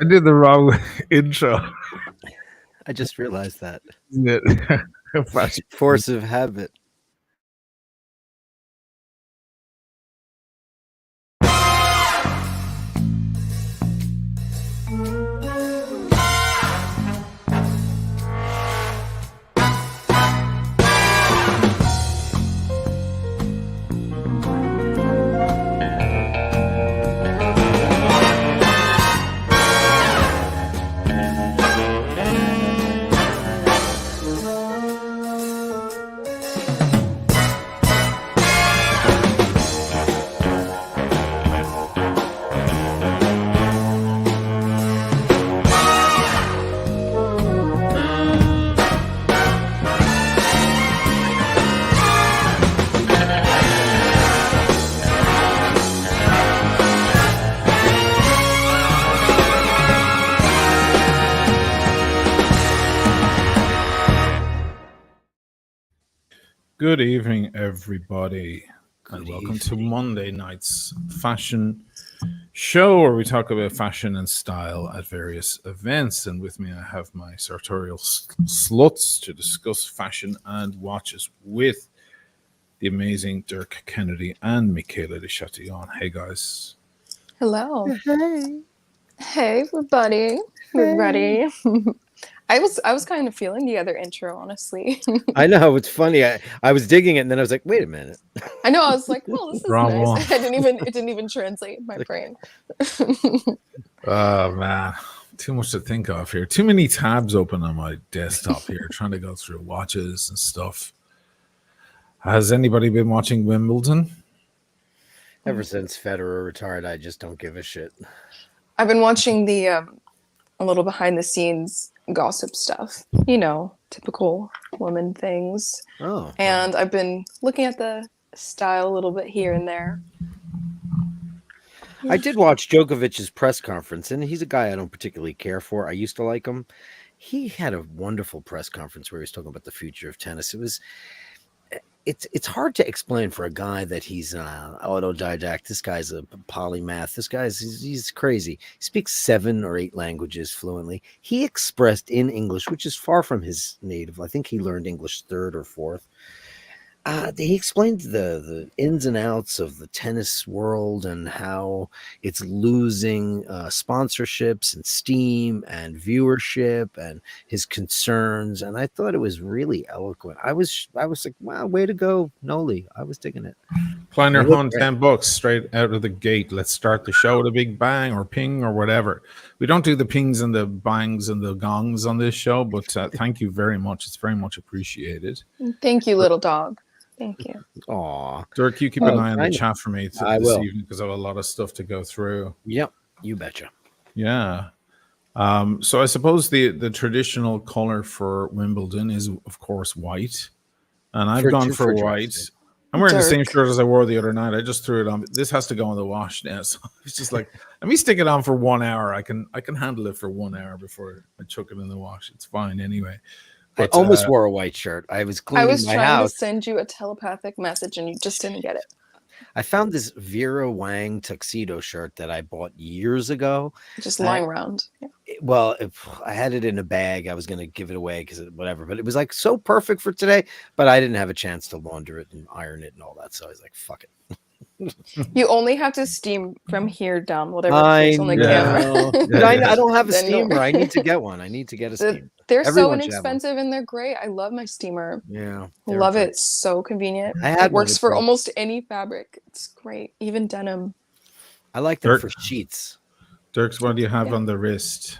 I did the wrong intro. I just realized that. Isn't it? Fashion. Force of habit. Good evening, everybody, and Good welcome to evening. Monday night's fashion show where we talk about fashion and style at various events. And with me, I have my sartorial sluts to discuss fashion and watches with the amazing Dirk Kennedy and Michaela de Chatillon. Hey, guys. Hello. Hey. Hey everybody. Everybody. I was kind of feeling the other intro, honestly. I know it's funny. I was digging it, and then I was like, "Wait a minute." I know, I was like, well, this is Bravo. nice. It didn't even translate in my brain. Oh, man. Too much to think of here. Too many tabs open on my desktop here, trying to go through watches and stuff. Has anybody been watching Wimbledon? Ever since Federer retired, I just don't give a shit. I've been watching the a little behind the scenes gossip stuff. You know, typical woman things. Oh, And I've been looking at the style a little bit here and there. I did watch Djokovic's press conference, and he's a guy I don't particularly care for. I used to like him. He had a wonderful press conference where he was talking about the future of tennis. It's hard to explain for a guy that he's autodidact. This guy's a polymath. He's crazy. He speaks 7 or 8 languages fluently. He expressed in English, which is far from his native. I think he learned English 3rd or 4th. He explained the ins and outs of the tennis world and how it's losing sponsorships and steam and viewership and his concerns. And I thought it was really eloquent. I was like, wow, way to go, Noli. I was digging it. Kleiner It looked Hunt, great. 10 bucks straight out of the gate. Let's start the show with a big bang or ping or whatever. We don't do the pings and the bangs and the gongs on this show, but thank you very much. It's very much appreciated. Thank you, little dog. Thank you. Aw. Dirk, you keep an Oh, eye on I the know. chat for me this I will. evening because I have a lot of stuff to go through. Yep, you betcha. Yeah. So I suppose the traditional color for Wimbledon is, of course, white. And I've gone for white. drafts. I'm wearing the same Dirk. shirt as I wore the other night. I just threw it on. This has to go in the wash now. So it's just like, let me stick it on for 1 hour. I can handle it for 1 hour before I chuck it in the wash. It's fine anyway. I But almost wore a white shirt. I was I cleaning was my trying house. to send you a telepathic message and you just didn't get it. I found this Vera Wang tuxedo shirt that I bought years ago. Just lying around. Yeah. Well, if I had it in a bag, I was going to give it away because whatever. But it was like so perfect for today. But I didn't have a chance to launder it and iron it and all that. So I was like, fuck it. You only have to steam from here down, whatever I fits on the know. camera. But I don't have a Then you'll- steamer. I need to get one. I need to get a steamer. They're so Everyone should have one. inexpensive and they're great. I love my steamer. Yeah. Love it. It's so convenient. I had It works one. for almost any fabric. It's great. Even denim. I like them Dirk- for sheets. Dirks, what do you have on the wrist?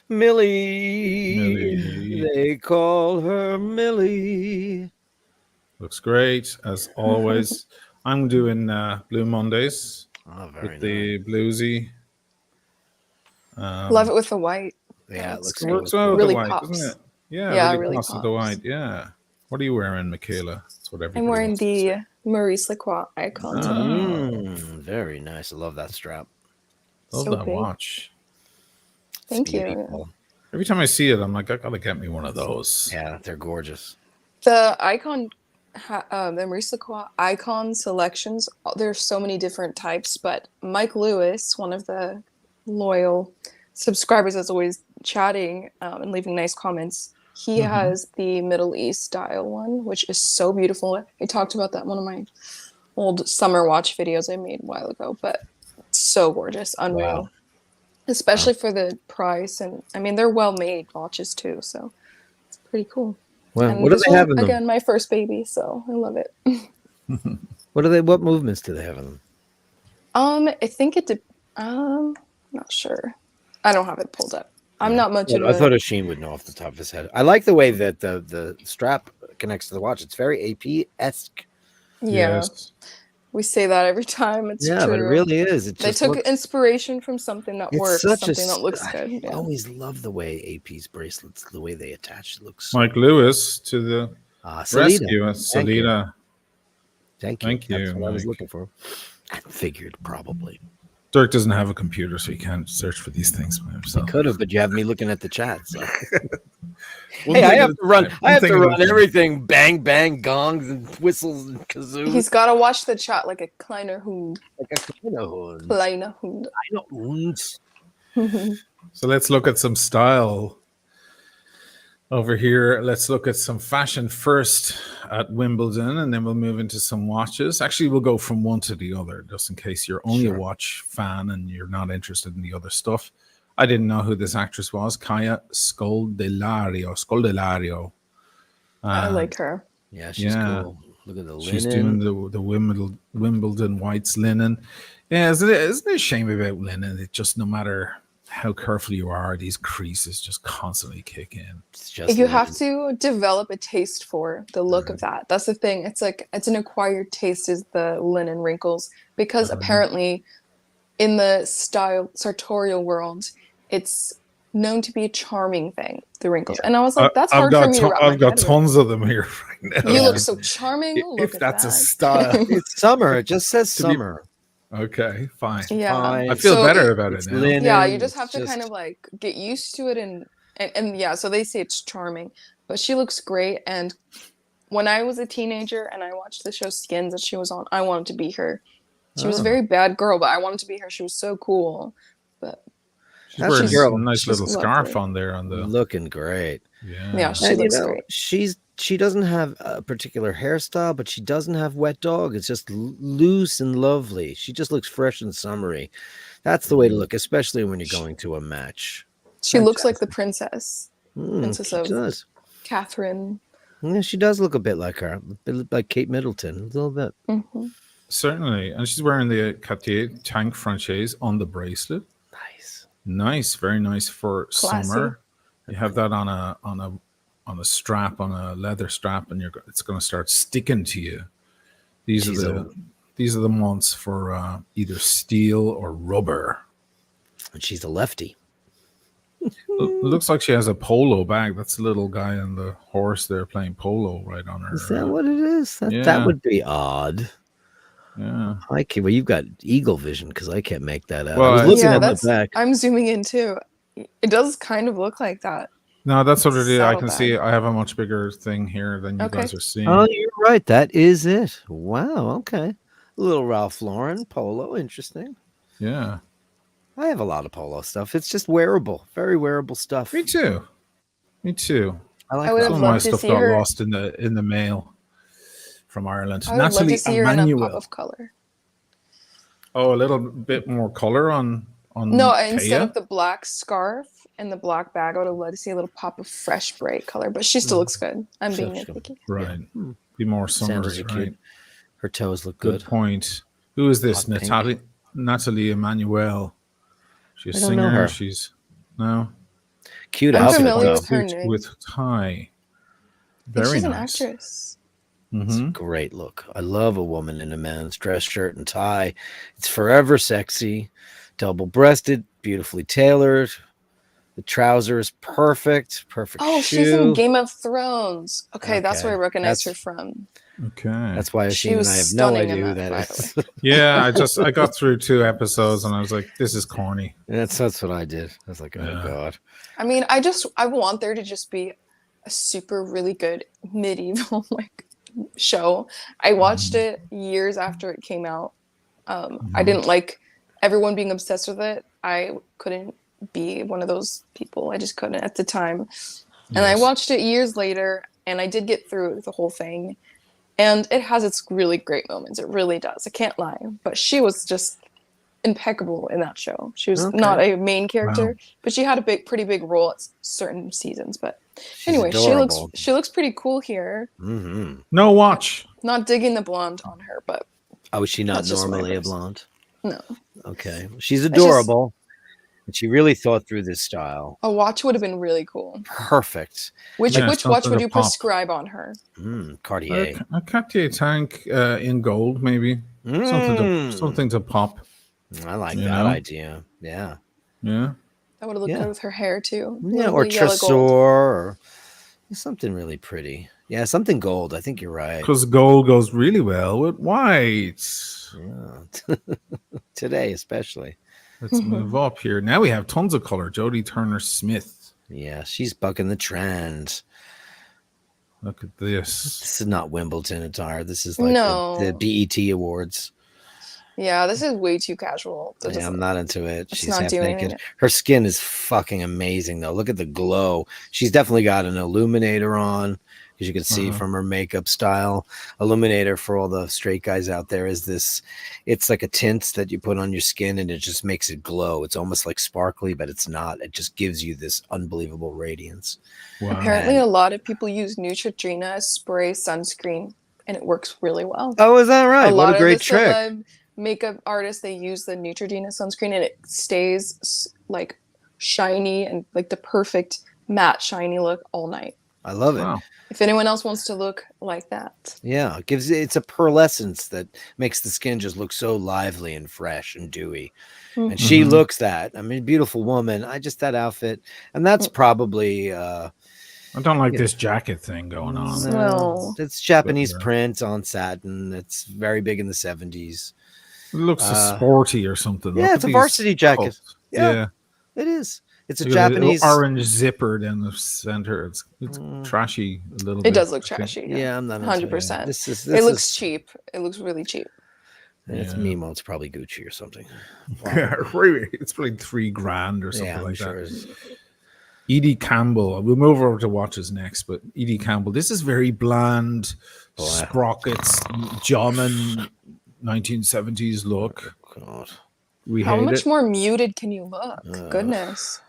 Millie. They call her Millie. Looks great as always. I'm doing Blue Mondays Oh, very with the bluesy. Love it with the white. Yeah, it It's looks It great. works well with Really the white, pops. doesn't it? Yeah, Yeah, really really pops with the pops. white. Yeah. What are you wearing, Michaela? That's what everybody I'm wearing wants to say. the Maurice Lacroix icon. Very nice. I love that strap. Love So that big. watch. Thank you. Beautiful. Every time I see it, I'm like, I gotta get me one of those. Yeah, they're gorgeous. The icon, the Maurice Lacroix icon selections, there's so many different types, but Mike Lewis, one of the loyal subscribers that's always chatting and leaving nice comments. He has the Middle East style one, which is so beautiful. I talked about that in one of my old summer watch videos I made a while ago, but it's so gorgeous, unreal. Wow. Especially for the price, and I mean they're well made watches too, so it's pretty cool. Well, And what do this they was, have in them? again, my first baby, so I love it. What movements do they have in them? I think not sure. I don't have it pulled up. I'm not much of I thought a Asheen would know off the top of his head. I like the way that the strap connects to the watch. It's very AP-esque. yeah. Yes. We say that every time. It's Yeah, true. but it really is. It They just took looks, inspiration from something that it's works, such something that looks I good. Yeah. always love the way AP's bracelets, the way they attach. It looks Mike Lewis to the Salida. rescue. Thank you. Salida. Thank you. Thank That's you, what I was Mike. looking for. I figured probably. Dirk doesn't have a computer, so he can't search for these things by himself. Could have, but you have me looking at the chat. So. One Hey, I thing have at to a run. time. I have One to thing at a run time. everything. Bang, bang, gongs and whistles and kazoos. He's got to watch the chat like a kleiner Hund. like a kleiner Kleiner Hund. Hund. So let's look at some style over here. Let's look at some fashion first at Wimbledon, and then we'll move into some watches. Actually, we'll go from one to the other, just in case you're only a watch fan and you're not interested in the other stuff. I didn't know who this actress was, Kaya Scoldelario. I like her. Yeah, she's cool. Look at the linen. She's doing the Wimbledon whites linen. Yeah, isn't it a shame about linen? It just, no matter how careful you are, these creases just constantly kick in. It's just You linen. have to develop a taste for the look of that. That's the thing. It's like it's an acquired taste is the linen wrinkles, because apparently in the sartorial world, it's known to be a charming thing, the wrinkles. And I was like, that's hard for me to wrap my I've got head tons of them here right now. around. You look so charming. Look If at that's a that. style. It's summer. It just says To be- summer. Okay, fine. Yeah. Fine. I feel So better about it It's now. linen. Yeah, you just have It's to kind of like get used to it, and yeah, so they say it's charming, but she looks great. And when I was a teenager and I watched the show Skins that she was on, I wanted to be her. She was a very bad girl, but I wanted to be her. She was so cool. But She's wearing she's- a nice she's little scarf lovely. on there on the looking great. yeah, she And, looks great. she doesn't have a particular hairstyle, but she doesn't have wet dog. It's just loose and lovely. She just looks fresh and summery. That's the way to look, especially when you're going to a match. She looks like the princess She of does. Catherine. Yeah, she does look a bit like her, a bit like Kate Middleton, a little bit. Certainly. And she's wearing the Cartier Tank Franchise on the bracelet. Nice, very nice for Classy. summer. You have that on a strap, on a leather strap, and it's going to start sticking to you. These are the months for either steel or rubber. And she's a lefty. Looks like she has a polo bag. That's the little guy on the horse there playing polo right on her. Is that what it is? That yeah. would be odd. Yeah. Well, you've got eagle vision because I can't make that out. Well, I was looking Yeah, at the back. I'm zooming in too. It does kind of look like that. No, that's what it is. I So can bad. see I have a much bigger thing here than you guys are seeing. Oh, you're right. That is it. Wow. Okay. A little Ralph Lauren polo. Interesting. Yeah. I have a lot of polo stuff. It's just wearable, very wearable stuff. Me too. I like I would that. have Some of my loved to stuff see got her. lost in the mail from Ireland. I would love Natalie to see her in a Emmanuel. pop of color. Oh, a little bit more color on No, Kaya? instead of the black scarf and the black bag, I would have loved to see a little pop of fresh, bright color. But she still looks good. I'm being She's good. nitpicky. Right. Be more Sandals summery, are cute. right? Her toes look Good good. point. Who is this? Hot pink. Natalie Emmanuel. She's a I don't know singer. her. She's no Cute I'm outfit. familiar though. with her suit name. with tie. I think Very she's an nice. actress. Mhm. Great look. I love a woman in a man's dress shirt and tie. It's forever sexy, double-breasted, beautifully tailored. The trouser is perfect. Perfect Oh, shoe. she's in Game of Thrones. Okay, that's Okay. where I recognize her That's- from. Okay. That's why She Asheen and was I have no stunning in idea who that, that by is. Yeah, I got through 2 episodes and I was like, this is corny. That's what I did. I was like, oh Yeah. god. I mean, I want there to just be a super really good medieval like show. I watched it years after it came out. I didn't like everyone being obsessed with it. I couldn't be one of those people. I just couldn't at the time. And I Yes. watched it years later, and I did get through the whole thing. And it has its really great moments. It really does. I can't lie. But she was just impeccable in that show. She was Okay. not a main character, Wow. but she had a pretty big role at certain seasons. But She's anyway, adorable. she looks pretty cool here. Mm-hmm. No watch. Not digging the blonde on her, but Oh, is she not That's just my normally a person. blonde? no. Okay. She's just- adorable. And she really thought through this style. A watch would have been really cool. Perfect. Which Yeah, watch something would to you pop. prescribe on her? Cartier. A Cartier tank in gold, maybe. Something to pop. I like You that know? idea. Yeah. Yeah. That would have looked Yeah. good with her hair too. Yeah, or Lovely yellow Tresor gold. or something really pretty. Yeah, something gold. I think you're right. Because gold goes really well with white. Yeah. Today, especially. Let's move up here. Now we have tons of color. Jodie Turner Smith. Yeah, she's bucking the trend. Look at this. This is not Wimbledon attire. This is like No. the BET Awards. Yeah, this is way too casual. That Yeah, I'm doesn't- not into it. It's She's not half doing naked. it. Her skin is fucking amazing, though. Look at the glow. She's definitely got an illuminator on, as you can see from her makeup style. Illuminator, for all the straight guys out there, is this. It's like a tint that you put on your skin, and it just makes it glow. It's almost like sparkly, but it's not. It just gives you this unbelievable radiance. Wow. Apparently, a lot of people use Neutrogena spray sunscreen, and it works really well. Oh, is that right? A What lot a great of the trick. celeb makeup artists, they use the Neutrogena sunscreen, and it stays like shiny and like the perfect matte shiny look all night. I love it. Wow. If anyone else wants to look like that, Yeah, it's a pearlescence that makes the skin just look so lively and fresh and dewy. And she looks that. I mean, beautiful woman. That outfit, and that's probably I don't like this jacket thing going on. No. it's Japanese But, yeah. print on satin. It's very big in the 70s. It looks sporty or something. Yeah, Look it's at a these varsity jacket. cuffs. Yeah. Yeah. It is. It's a Look at the little Japanese. orange zipper down the center. It's trashy a little bit. it does look I think. trashy. Yeah, I'm not into it. 100%. This It looks is, cheap. It looks really cheap. It's Yeah. Mimo. It's probably Gucci or something. Really, it's probably $3,000 or something Yeah, I'm like sure. that. Edie Campbell. We'll move over to watches next, but Edie Campbell. This is very bland, Boy. sprockets, German 1970s look. God. We How hate much it. more muted can you look? Goodness.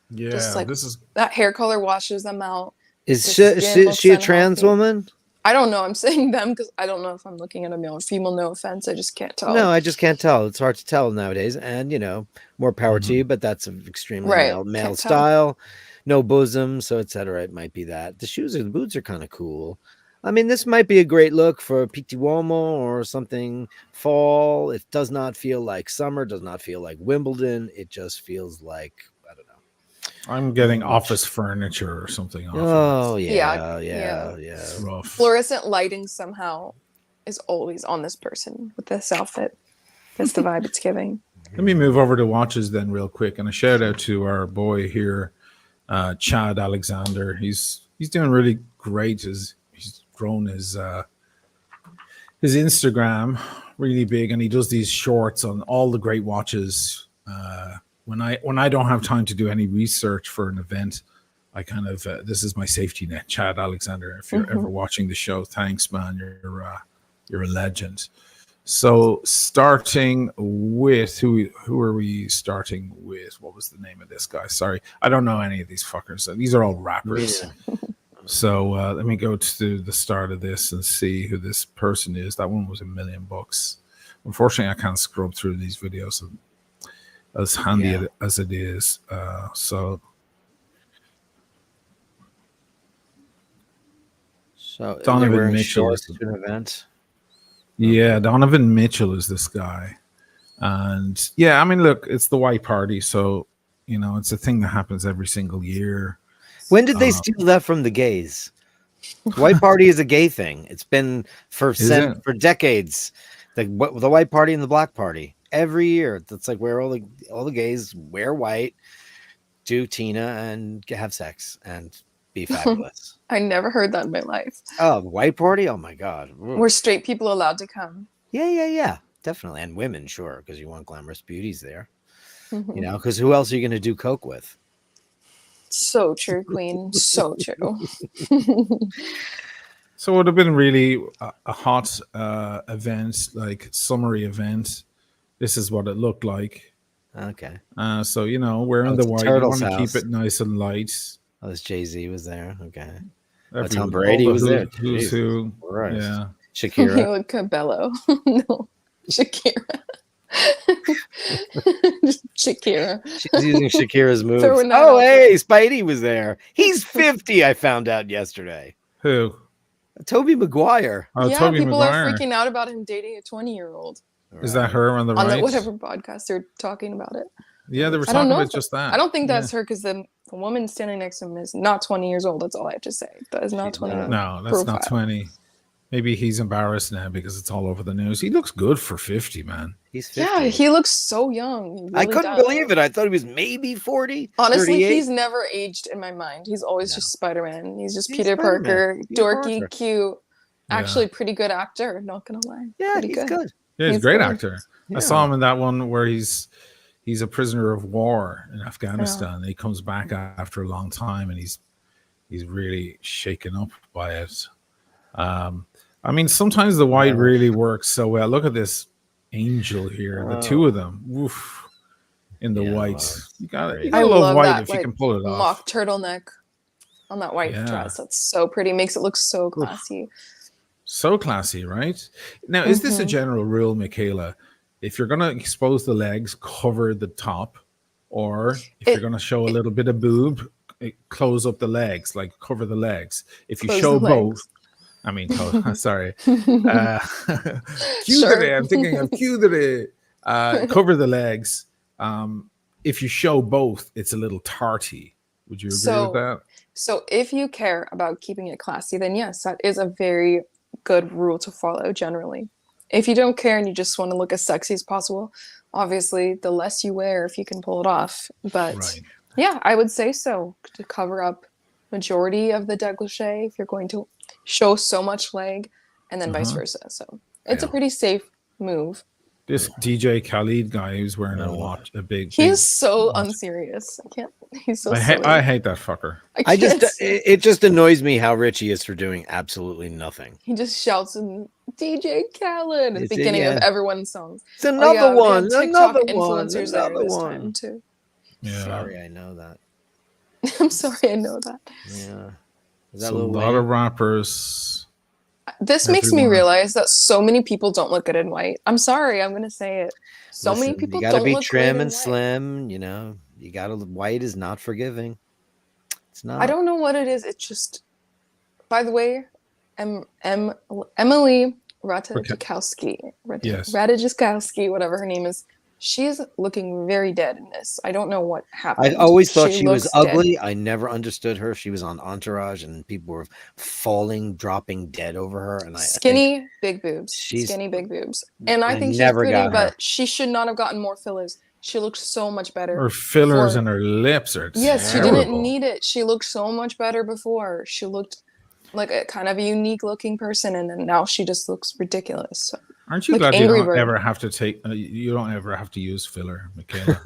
Yeah, just like- this is That hair color washes them out. Is The she, skin she a looks trans unhealthy. woman? I don't know. I'm saying them because I don't know if I'm looking at a male or female. No offense. I just can't tell. No, I just can't tell. It's hard to tell nowadays. And, more power to Mm-hmm. you, but that's an extremely Right, male can't tell. style. No bosom, so etc. It might be that. The shoes or the boots are kind of cool. I mean, this might be a great look for Pitti Uomo or something fall. It does not feel like summer, does not feel like Wimbledon. It just feels like, I don't know. I'm getting office furniture or something. Off Oh, of yeah. Yeah. It's rough. Fluorescent lighting somehow is always on this person with this outfit. That's the vibe it's giving. Let me move over to watches then real quick, and a shout out to our boy here, Chad Alexander. He's doing really great. He's grown his Instagram really big, and he does these shorts on all the great watches. When I don't have time to do any research for an event, I kind of this is my safety net. Chad Alexander, if you're ever watching the show, thanks, man. You're a legend. So starting with who are we starting with? What was the name of this guy? Sorry, I don't know any of these fuckers. These are all rappers. Yeah. So let me go to the start of this and see who this person is. That one was $1 million. Unfortunately, I can't scrub through these videos as handy as it is. So they're Donovan wearing Mitchell shorts is to an event. yeah, Donovan Mitchell is this guy. And yeah, I mean, look, it's the white party. So, it's a thing that happens every single year. When did they steal that from the gays? White party is a gay thing. It's been for it? decades. The white party and the black party every year. That's like where all the gays wear white, do Tina, and have sex and be fabulous. I never heard that in my life. Oh, the white party! Oh my god. Were straight people allowed to come? Yeah, definitely, and women, sure, because you want glamorous beauties there. You know, because who else are you going to do coke with? So true, Queen. So true. So it would have been really a hot event, like summery event. This is what it looked like. Okay. So wearing Oh, the it's white, you Turtle's want to keep house. it nice and light. Oh, this Jay-Z was there. Okay. Oh, Every- Tom all Brady the was there. Who's who? Christ. Yeah. Shakira. With Cabello. No. Shakira. Shakira. She's using Shakira's moves. Throwing that Oh, out hey, Spidey was there. He's 50, I found out yesterday. Who? Toby Maguire. Oh, Yeah, Toby people Maguire. are freaking out about him dating a 20-year-old. Is that her on the On right? whatever podcast they're talking about it. Yeah, they were I don't talking know about if- just that. I don't think that's her because the woman standing next to him is not 20 years old. That's all I have to say. That is not She's 20. not. No, that's not profile. 20. Maybe he's embarrassed now because it's all over the news. He looks good for 50, man. He's 50. Yeah, he looks so young. He I really couldn't does. believe it. I thought he was maybe 40. Honestly, 38. he's never aged in my mind. He's always No. just Spider-Man. He's just He's Peter Spider-Man. Parker, Peter dorky, Parker. cute. Yeah. Actually, pretty good actor. Not gonna lie. Yeah, pretty he's good. Yeah, he's a He's great good. actor. Yeah. I saw him in that one where he's a prisoner of war in Afghanistan. He comes back after a long time and he's really shaken up by it. I mean, sometimes the white really works so well. Look at this angel here, the two of them. Woof, in the Yeah, white. well, You got great. you I gotta love love white that, if you like, can pull it off. mock turtleneck on that white Yeah. dress. That's so pretty. Makes it look so classy. So classy, right? Now, is this a general rule, Michaela? If you're going to expose the legs, cover the top, or if you're going to show a little bit of boob, close up the legs, like cover the legs. If you Close show the both, legs. I mean, sorry, Sure. I'm thinking of cover the legs. If you show both, it's a little tarty. Would you agree with that? So if you care about keeping it classy, then yes, that is a very good rule to follow generally. If you don't care and you just want to look as sexy as possible, obviously the less you wear if you can pull it off. But Right. yeah, I would say so, to cover up majority of the dégagé if you're going to show so much leg, and then vice versa. So it's a pretty safe move. This DJ Khalid guy who's wearing a watch, a big. He big is so watch. unserious. I can't. He's so I silly. hate that fucker. I can't just stand- it just annoys me how rich he is for doing absolutely nothing. he just shouts in DJ Khaled at the It's a- beginning of yeah. everyone's songs. It's another we one, have TikTok another one, influencers there another this one. time too. Yeah. Sorry, I know that. I'm sorry, I know that. Yeah. Is It's that a Lil lot Wayne? of rappers. This makes me Everyone. realize that so many people don't look good in white. I'm sorry, I'm gonna say it. So many Listen, people you gotta don't be look trim great and in white. slim, you know. You gotta white is not forgiving. It's not. I don't know what it is. It's just. By the way, Emily Ratajkowski, Yes. Ratajkowski, whatever her name is, she's looking very dead in this. I don't know what happened. I always thought she was looks dead. ugly. I never understood her. She was on Entourage, and people were dropping dead over her. And I think Skinny, big boobs. she's- Skinny, big boobs. And I I think she's never pretty, got her. but she should not have gotten more fillers. She looked so much better. Her fillers for- and her lips are Yes, she terrible. didn't need it. She looked so much better before. She looked like a kind of a unique looking person, and then now she just looks ridiculous. So, Aren't you like glad you Angry don't Bird. ever have to you don't ever have to use filler, Michaela?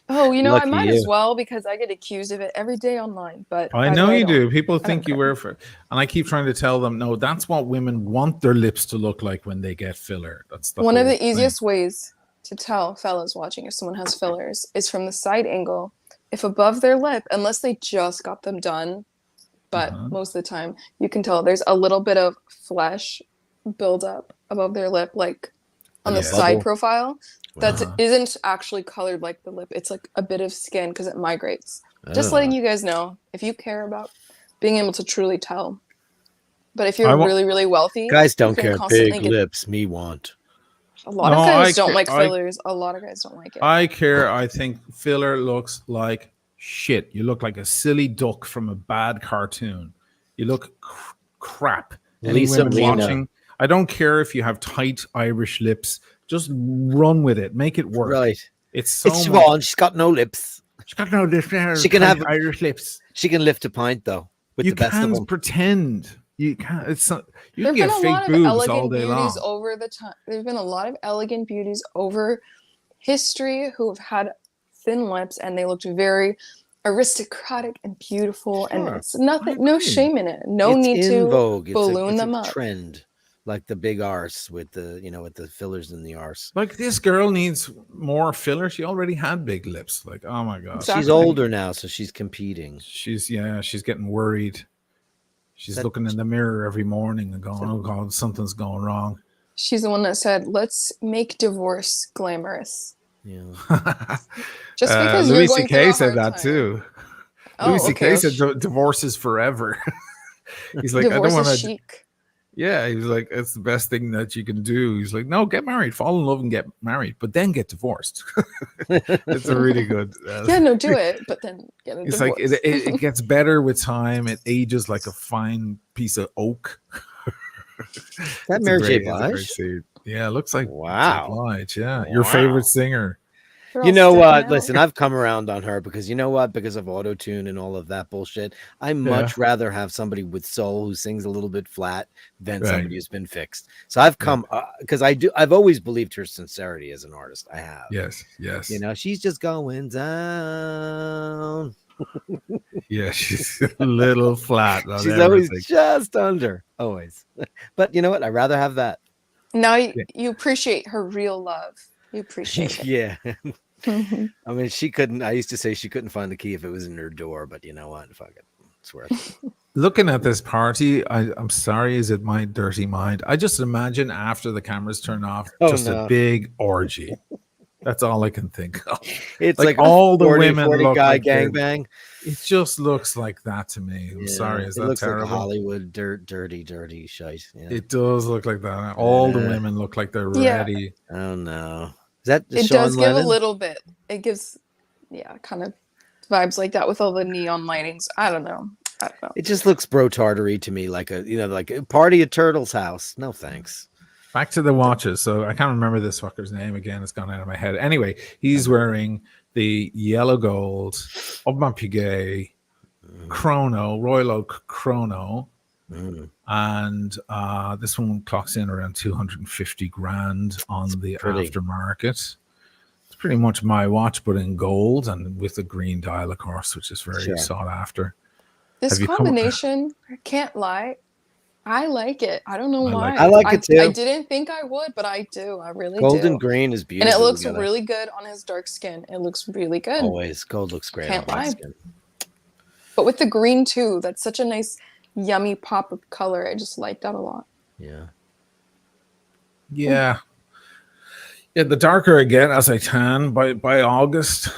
oh, I Lucky might you. as well because I get accused of it every day online. But I by the know way, you don't. do. People don't think you care. wear for, and I keep trying to tell them, no, that's what women want their lips to look like when they get filler. That's the One of whole the thing. easiest ways to tell fellas watching if someone has fillers is from the side angle. If above their lip, unless they just got them done, but most of the time you can tell there's a little bit of flesh build up above their lip, like on the Yeah. side Bubble. profile that Uh-huh. isn't actually colored like the lip. It's like a bit of skin because it migrates. Just Oh. letting you guys know if you care about being able to truly tell. But if you're I wa- really, really wealthy, Guys you don't can care. constantly Big get- lips, me want. A lot No, of guys I don't ca- like I- fillers. A lot of guys don't like it. I care. I think filler looks like shit. You look like a silly duck from a bad cartoon. You look crap. Any Lisa women Lena. watching, I don't care if you have tight Irish lips. Just run with it. Make it work. Right. It's so It's much. Siobhan. She's got no lips. She's got no different. She can have- Irish lips. She can lift a pint though. With You the best of can't them. pretend. You can't. It's not. You There've can been get a fake lot of boobs all elegant day beauties long. over the time. There's been a lot of elegant beauties over history who have had thin lips, and they looked very aristocratic and beautiful. And Sure. it's nothing, no shame in it. No It's need in to vogue. balloon It's them a up. trend, like the big arse with the with the fillers in the arse. Like this girl needs more filler. She already had big lips. Like, oh my god. Exactly. She's older now, so she's competing. She's getting worried. She's looking in the mirror every morning and going, "Oh God, something's going wrong." She's the one that said, "Let's make divorce glamorous." Yeah. Just because Louis you're going through C.K. a said hard that time. too. Oh, Louis C.K. okay. said divorce is forever. He's like, Divorce I don't is want to. chic. Yeah, he was like, it's the best thing that you can do. He's like, no, get married, fall in love, and get married, but then get divorced. It's a really good. Yeah, no, do it, but then get a It's divorce. like it gets better with time. It ages like a fine piece of oak. That It's Mary J. it's a great Blige? scene. Yeah, it looks like Wow. Blige. Yeah, your Wow. favorite singer. They're all You know sticking what? out. Listen, I've come around on her because you know what? Because of auto-tune and all of that bullshit, I much rather have somebody with soul who sings a little bit flat than Right. somebody who's been fixed. So I've come because I've always believed her sincerity as an artist. I have. Yes. She's just going down. Yeah, she's a little flat. On She's always everything. just under. Always. But you know what? I'd rather have that. Now you appreciate her real love. You appreciate it. Yeah. Mhm. I mean, I used to say she couldn't find the key if it was in her door, but you know what? Fuck it. It's worth it. Looking at this party, I'm sorry, is it my dirty mind? I just imagine after the cameras turn off, just a big orgy. That's all I can think of. It's Like like all the 40 women look guy like they're- gangbang. It just looks like that to me. I'm sorry, is it that looks terrible? like Hollywood dirty shite. Yeah. It does look like that. All the women look like they're Yeah. ready. Oh no. Is that It Sean does Lennon? give a little bit. It gives, kind of vibes like that with all the neon lightings. I don't know. It just looks bro tartary to me, like like a party at Turtle's house. No thanks. Back to the watches. So I can't remember this fucker's name again. It's gone out of my head. Anyway, he's wearing the yellow gold Aubin Piguet Chrono, Royal Oak Chrono. And this one clocks in around 250 grand on the aftermarket. It's pretty much my watch, but in gold and with a green dial, of course, which is very sought after. This combination, I can't lie, I like it. I don't know why. I like it too. I didn't think I would, but I do. I really do. Gold and green is beautiful. And it looks together. really good on his dark skin. It looks really good. Always. Gold looks great Can't on lie. skin. But with the green too, that's such a nice, yummy pop of color. I just like that a lot. Yeah. Yeah. Yeah, the darker I get as I tan, by August,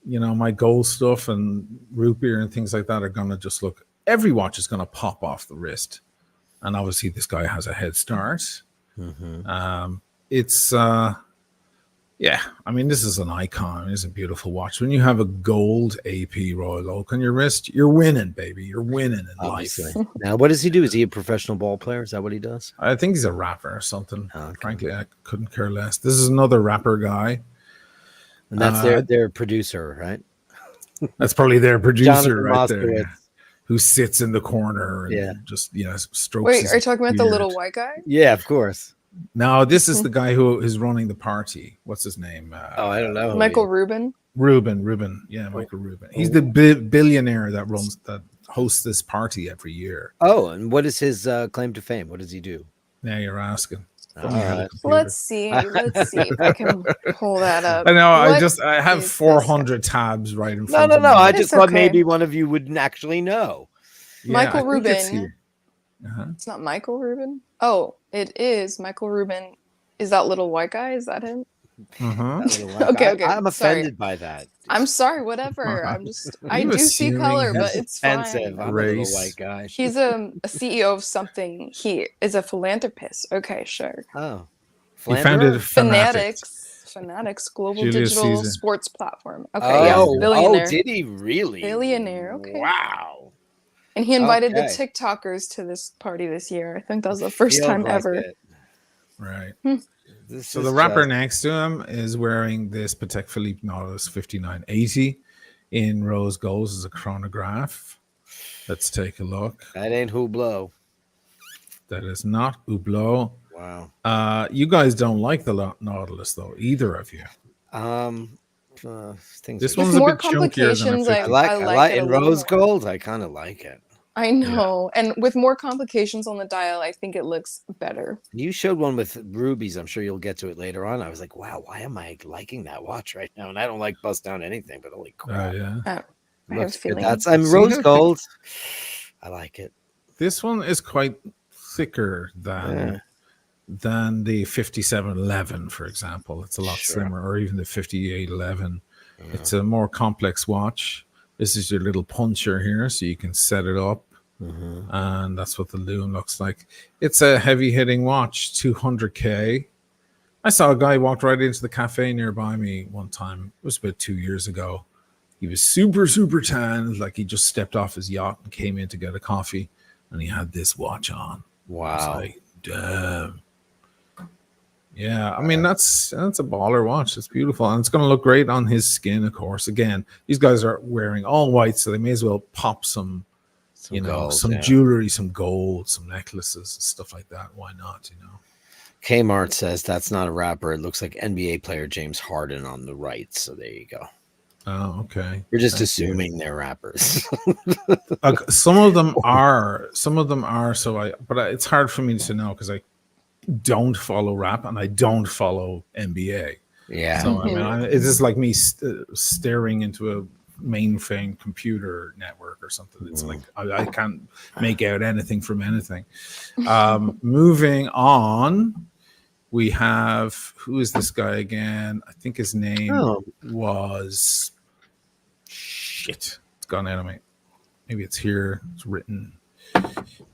my gold stuff and root beer and things like that are gonna just look. Every watch is gonna pop off the wrist, and obviously this guy has a head start. It's I mean, this is an icon. It's a beautiful watch. When you have a gold AP Royal Oak on your wrist, you're winning, baby. You're winning in life. Now, what does he do? Is he a professional ball player? Is that what he does? I think he's a rapper or something. Frankly, I couldn't care less. This is another rapper guy. And that's their producer, right? That's probably their producer Jonathan right there. Moskowitz. Yeah. Who sits in the corner and just strokes. Wait, his are you talking about the beard. little white guy? Yeah, of course. No, this is the guy who is running the party. What's his name? I don't know. Michael Ruben. Ruben. Yeah, Michael Ruben. He's the billionaire that hosts this party every year. Oh, and what is his claim to fame? What does he do? Now you're asking. All right. Let's see if I can pull that up. I know. What I have is 400 tabs right in front of me. No. I It's just thought okay. maybe one of you wouldn't actually know. Yeah, Michael I think it's Ruben. here. It's not Michael Ruben. Oh, it is Michael Ruben. Is that little white guy? Is that him? Okay. I'm Sorry. offended by that. I'm sorry. Whatever. I You do see assuming color, but that's it's Offensive. fine. I'm a little Race. white guy. He's a CEO of something. He is a philanthropist. Okay, sure. Oh, He founded Fanatics, global Julius digital Caesar. sports platform. Okay, Oh, billionaire. did he really? Billionaire. Okay. Wow. And he invited the Okay. TikTokers to this party this year. I think that was the first Feels time like ever. it. Right. This So is the rapper just- next to him is wearing this Patek Philippe Nautilus 5980 in rose gold as a chronograph. Let's take a look. That ain't Hublot. That is not Hublot. Wow. You guys don't like the Nautilus though, either of you. things. This are one's With a more bit chunkier than a complications, 50. I like it in a little rose more. gold. I kind of like it. I know. And with more complications on the dial, I think it looks better. You showed one with rubies. I'm sure you'll get to it later on. I was like, wow, why am I liking that watch right now? And I don't like bust down anything, but holy crap. Yeah. I have a Looks good. feeling. That's I'm See rose how gold. I like it. This one is quite thicker than the 5711, for example. It's a lot Sure. slimmer, or even the 5811. Yeah. It's a more complex watch. This is your little puncher here, so you can set it up. And that's what the loom looks like. It's a heavy hitting watch, 200K. I saw a guy walked right into the cafe nearby me one time. It was about 2 years ago. He was super, super tan, like he just stepped off his yacht and came in to get a coffee, and he had this watch on. I was Wow. like, damn. Yeah, I mean that's a baller watch. It's beautiful, and it's going to look great on his skin, of course. Again, these guys are wearing all white, so they may as well pop some Gold, some jewelry, some gold, some necklaces, stuff like that. Why not? Kmart says that's not a rapper. It looks like NBA player James Harden on the right. So there you go. Oh, okay. You're just assuming they're rappers. Some of them are. But it's hard for me to know because I don't follow rap and I don't follow NBA. Yeah. So I mean, it's just like me staring into a mainframe computer network or something. It's like I can't make out anything from anything. Moving on, we have, who is this guy again? I think his name was shit. It's gone out of me. Maybe it's here. It's written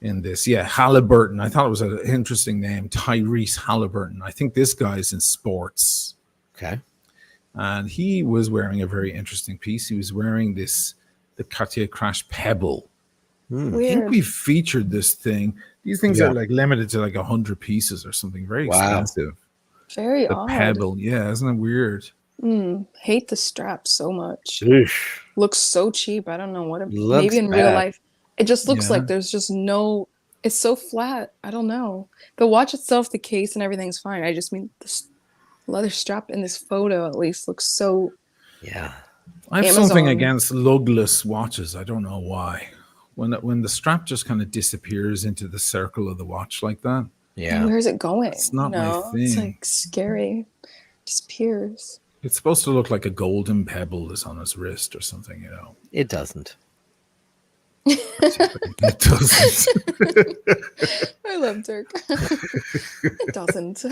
in this. Yeah, Halliburton. I thought it was an interesting name, Tyrese Halliburton. I think this guy's in sports. Okay. And he was wearing a very interesting piece. He was wearing the Cartier Crash Pebble. I think we featured this thing. These things are like limited to like 100 pieces or something. Very expensive. Very the odd. Pebble. Yeah, isn't it weird? Hate the strap so much. Oof. Looks so cheap. I don't know what it Looks maybe in bad. real life. It just looks Yeah. like there's just no, it's so flat. I don't know. The watch itself, the case and everything's fine. I just mean the leather strap in this photo at least looks so. Yeah. I have Amazon. something against lugless watches. I don't know why. When the strap just kind of disappears into the circle of the watch like that. Yeah. Where's it going? It's not my It's thing. like scary. Disappears. It's supposed to look like a golden pebble is on his wrist or something, It doesn't. It doesn't. I love Dirk. It doesn't.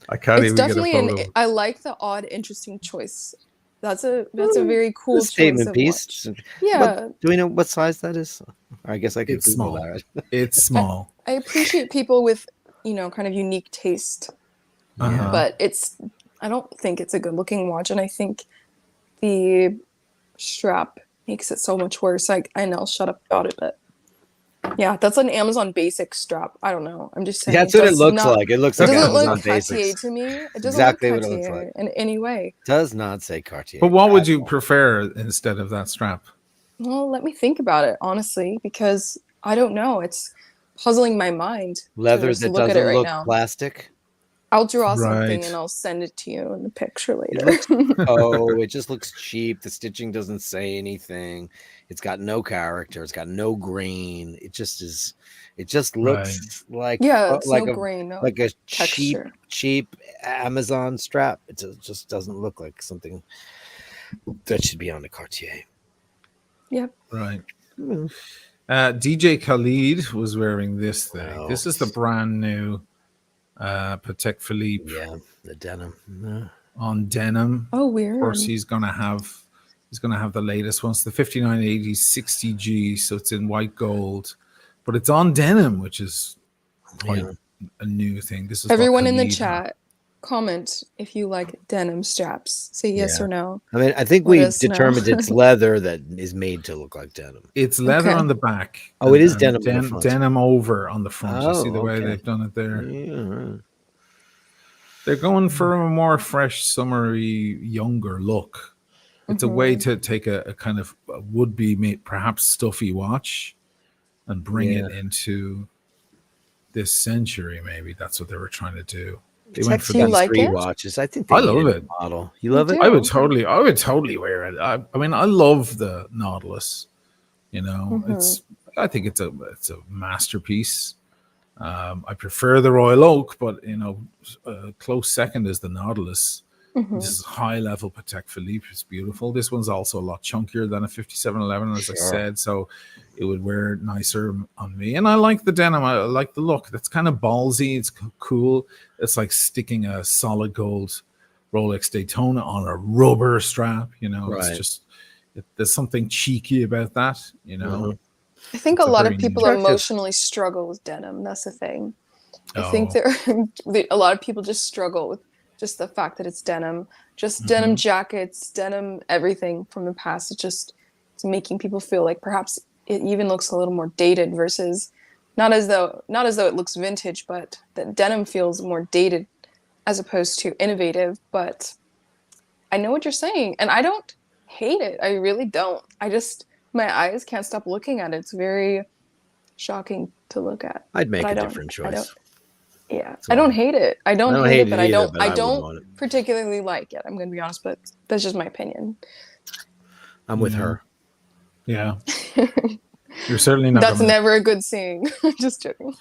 I can't It's even definitely get a photo. I like the odd, interesting choice. That's a very cool It's a statement choice of piece. watch. Yeah, Do we know what size that is? I guess I could It's Google small. that. It's small. I appreciate people with kind of unique taste, Uh-huh. but I don't think it's a good looking watch, and I think the strap makes it so much worse. I know, shut up about it, but yeah, that's an Amazon Basic strap. I don't know. I'm just saying. That's what it does looks not- like. It looks It like doesn't Amazon look Cartier Basics. to me. It doesn't Exactly look what it looks Cartier like. in any way. Does not say Cartier. But what would at you all. prefer instead of that strap? Well, let me think about it, honestly, because I don't know. It's puzzling my mind to Leather just that look at it doesn't right look now. plastic. I'll draw something Right. and I'll send it to you in the picture later. Oh, it just looks cheap. The stitching doesn't say anything. It's got no character. It's got no grain. It just is. It just looks like Yeah, it's like no a grain, no like a texture. cheap Amazon strap. Just doesn't look like something that should be on a Cartier. Yep. Right. DJ Khalid was wearing this thing. Wow. This is the brand new Patek Philippe Yeah, the denim. on denim. Oh, Of weird. course, he's gonna have the latest ones, the 5980 60G. So it's in white gold, but it's on denim, which is quite a new thing. This is what Everyone in the Khalid had. chat, comment if you like denim straps. Say yes Yeah. or no. I mean, I think Let we us know. determined it's leather that is made to look like denim. It's leather Okay. on the back. Oh, it is and denim on the front. Denim over on the front. You Oh, see the way okay. they've done it there. Yeah. They're going for a more fresh, summery, younger look. It's a way to take a kind of would-be perhaps stuffy watch and bring it into this century. Maybe that's what they were trying to do. They went for Do you the. like three it? watches. I think they I love needed it. a model. You love it? do. I would totally wear it. I mean, I love the Nautilus. You know, I think it's a masterpiece. I prefer the Royal Oak, but you know, a close second is the Nautilus. This is high level Patek Philippe. It's beautiful. This one's also a lot chunkier than a 5711, as I said, so it would wear nicer on me. And I like the denim. I like the look. That's kind of ballsy. It's cool. It's like sticking a solid gold Rolex Daytona on a rubber strap. You know, it's just there's something cheeky about that. You know, I think It's a a lot very of people attractive. emotionally struggle with denim. That's the thing. I think a lot of people just struggle with just the fact that it's denim, just denim jackets, denim everything from the past. It's making people feel like perhaps it even looks a little more dated versus not as though it looks vintage, but that denim feels more dated as opposed to innovative. But I know what you're saying, and I don't hate it. I really don't. My eyes can't stop looking at it. It's very shocking to look at. I'd make But a I don't- different I don't. choice. Yeah, So I don't hate it. I don't hate it, but I either, don't. but I I wouldn't don't want it. particularly like it. I'm going to be honest, but that's just my opinion. I'm with her. Yeah. You're certainly not. That's never a good saying. Just joking.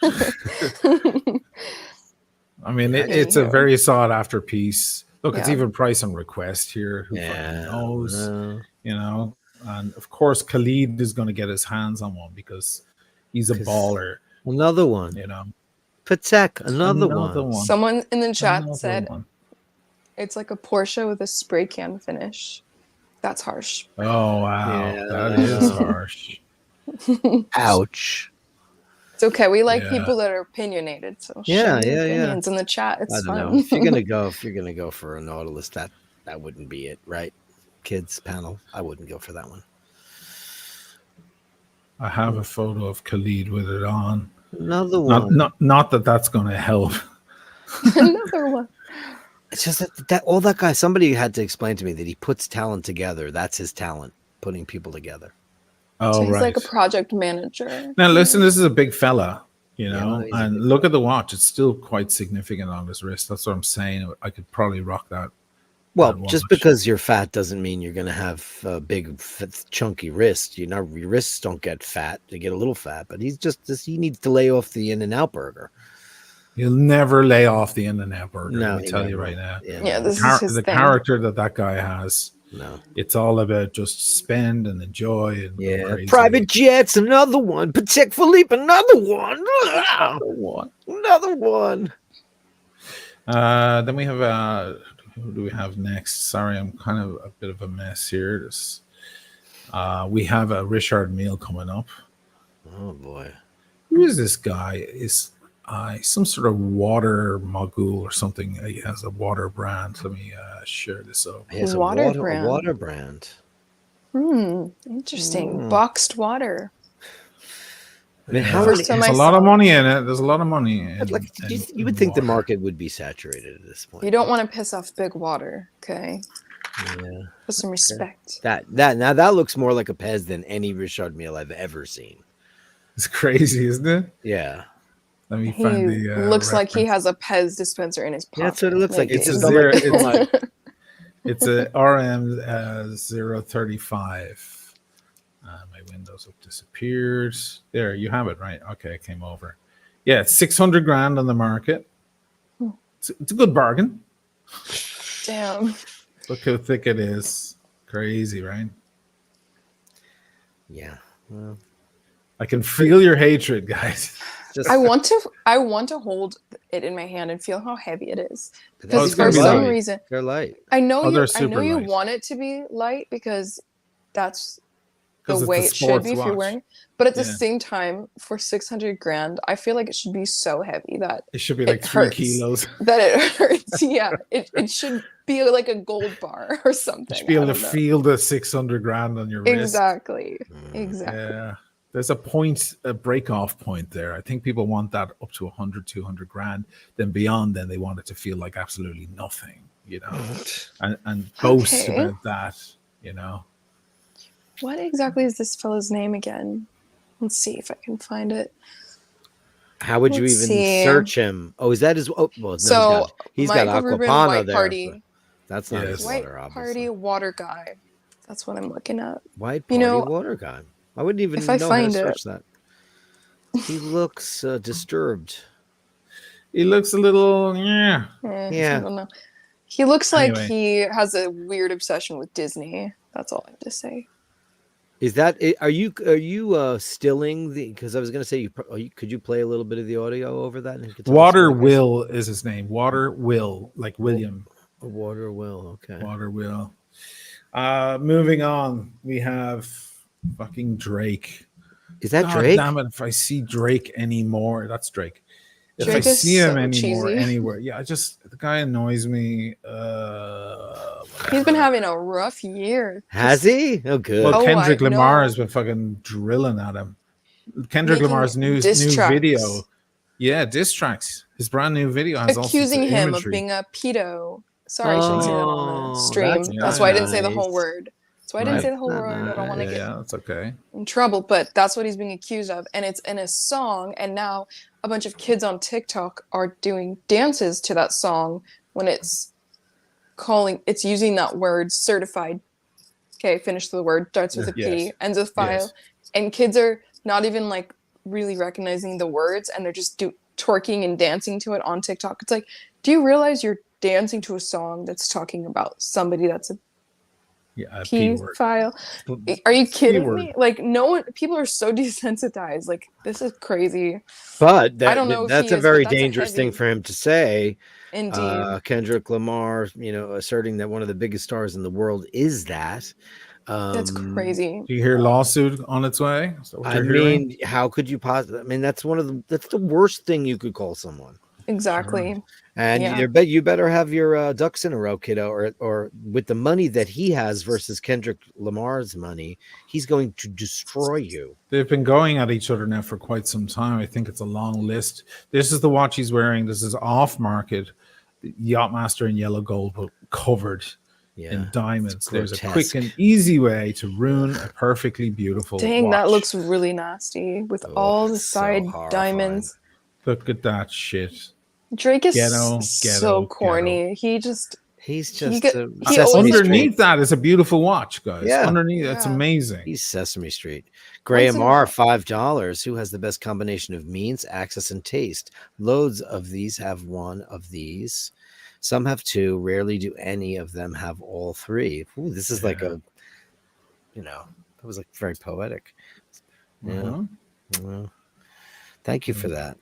I mean, it's a very sought after piece. Look, it's Yeah. even price on request here. Who fucking knows? well, You know, and of course, Khalid is going to get his hands on one because he's a baller. another one. You know, Patek, another one. Someone in the chat Another said one. it's like a Porsche with a spray can finish. That's harsh. Oh wow, Yeah, that is harsh. Ouch. It's okay. We like Yeah. people that are opinionated. So Yeah, share your yeah. opinions in the chat. It's I don't fun. know. If you're gonna go for a Nautilus, that wouldn't be it, right? Kids panel. I wouldn't go for that one. I have a photo of Khalid with it on. Another one. Not that that's going to help. Another one. It's just that all that guy. Somebody had to explain to me that he puts talent together. That's his talent, putting people together. Oh, So he's right. like a project manager. Now, listen, this is a big fella, you know, he's a and big look at the watch. It's still quite significant on his wrist. That's what I'm saying. I could probably rock that. Well, that just watch. because you're fat doesn't mean you're going to have a big, chunky wrist. Your wrists don't get fat; they get a little fat. But he needs to lay off the In-N-Out burger. He'll never lay off the In-N-Out burger. No, I'll tell you right now. Yeah, this is his The thing. character that guy has. No. It's all about just spend and enjoy and go Yeah, crazy. private jets, another one. Patek Philippe, another one. Another one. Then we have who do we have next? Sorry, I'm kind of a bit of a mess here. We have a Richard Mille coming up. Oh boy, who is this guy? Is some sort of water mogul or something? He has a water brand. Let me share this up. he has Water a brand. water brand. Interesting. Boxed water. I mean, First time There's I a lot of saw money in it. There's a lot of money. You would think the market would be saturated at this point. You don't want to piss off big water, okay? Yeah. Put some respect. That looks more like a Pez than any Richard Mille I've ever seen. It's crazy, isn't it? Yeah. Let me He find the. looks like he reference. has a Pez dispenser in his pocket. Yeah, that's what it looks like. It's It's a just zero. like, It's a RM 035. My Windows have disappeared. There, you have it, right? Okay, it came over. Yeah, it's 600 grand on the market. It's a good bargain. Damn. Look how thick it is. Crazy, right? yeah. Well, I can feel your hatred, guys. just I want to hold it in my hand and feel how heavy it is. Because it's gonna for be some light. reason they're light. I know they're you super light. want it to be light because that's the 'Cause it's way a it should sports be if you're watch. wearing it. But at the Yeah. same time, for 600 grand, I feel like it should be so heavy that It should be it like 3 hurts. kilos. that it hurts. Yeah, it should be like a gold bar or something. You should be able I to don't know. feel the 600 grand on your wrist. Exactly. Mm. Exactly. Yeah. There's a break off point there. I think people want that up to 100, 200 grand. Then beyond, then they want it to feel like absolutely nothing, you know, and boast Okay. about that, you know. What exactly is this fellow's name again? Let's see if I can find it. How would you Let's even see. search him? Oh, is that his? Oh, well, no, So he's got Michael Ruben, Aquapana White there. Party. That's not his Yes. White water, obviously. Party water guy. That's what I'm looking at. White You Party know, water guy. I wouldn't even if I know how to find it. search that. He looks disturbed. He looks a little, yeah. Yeah. I don't know. He looks like Anyway. he has a weird obsession with Disney. That's all I have to say. Is that? Are you stilling the? Because I was going to say, could you play a little bit of the audio over that? And you could tell us Water what it is? Will is his name. Water Will, like William. Water Will. Okay. Water Will. Moving on, we have fucking Drake. Is that God Drake? damn it! If I see Drake anymore, that's Drake. If Drake I is see him so anymore, cheesy. anywhere, yeah, the guy annoys me. He's been having a rough year. Has he? Oh, good. Well, Oh, Kendrick I Lamar know. has been fucking drilling at him. Kendrick Making Lamar's new diss tracks. video, yeah, diss tracks. His brand new video has Accusing all sorts of him imagery. of being a pedo. Sorry, I shouldn't say that on Oh, the stream. that's That's why I didn't say the nice. whole word. That's why I didn't Right. say the whole Not word. I don't want to Yeah, get yeah, that's okay. in trouble, but that's what he's being accused of. And it's in a song, and now a bunch of kids on TikTok are doing dances to that song when it's using that word certified. Okay, finish the word, starts with a P, Yes. ends with file. Yes. And kids are not even like really recognizing the words, and they're just twerking and dancing to it on TikTok. It's like, do you realize you're dancing to a song that's talking about somebody that's a Yeah, P word. file? Are you kidding P-word. me? Like, no one, people are so desensitized. Like, this is crazy. But I don't know if that's he a is, very but that's a dangerous thing heavy- for him to say. Indeed. Kendrick Lamar, asserting that one of the biggest stars in the world is that. That's crazy. Do you hear lawsuit on its way? Is that what I you're hearing? mean, how could you possibly? I mean, that's the worst thing you could call someone. Exactly. And Yeah. you better have your ducks in a row, kiddo, or with the money that he has versus Kendrick Lamar's money, he's going to destroy you. They've been going at each other now for quite some time. I think it's a long list. This is the watch he's wearing. This is off market, Yachtmaster in yellow gold, but covered in diamonds. There's a quick and easy way to ruin a perfectly beautiful Dang, watch. that looks really nasty with all the side diamonds. Look at that shit. Drake is Ghetto, so corny. He's just underneath that is a beautiful watch, guys. Yeah. Underneath, it's amazing. He's Sesame Street. Graham R, $5. Who has the best combination of means, access, and taste? Loads of these have one of these. Some have two. Rarely do any of them have all three. Ooh, this is like that was like very poetic. Yeah. Well, thank you for that.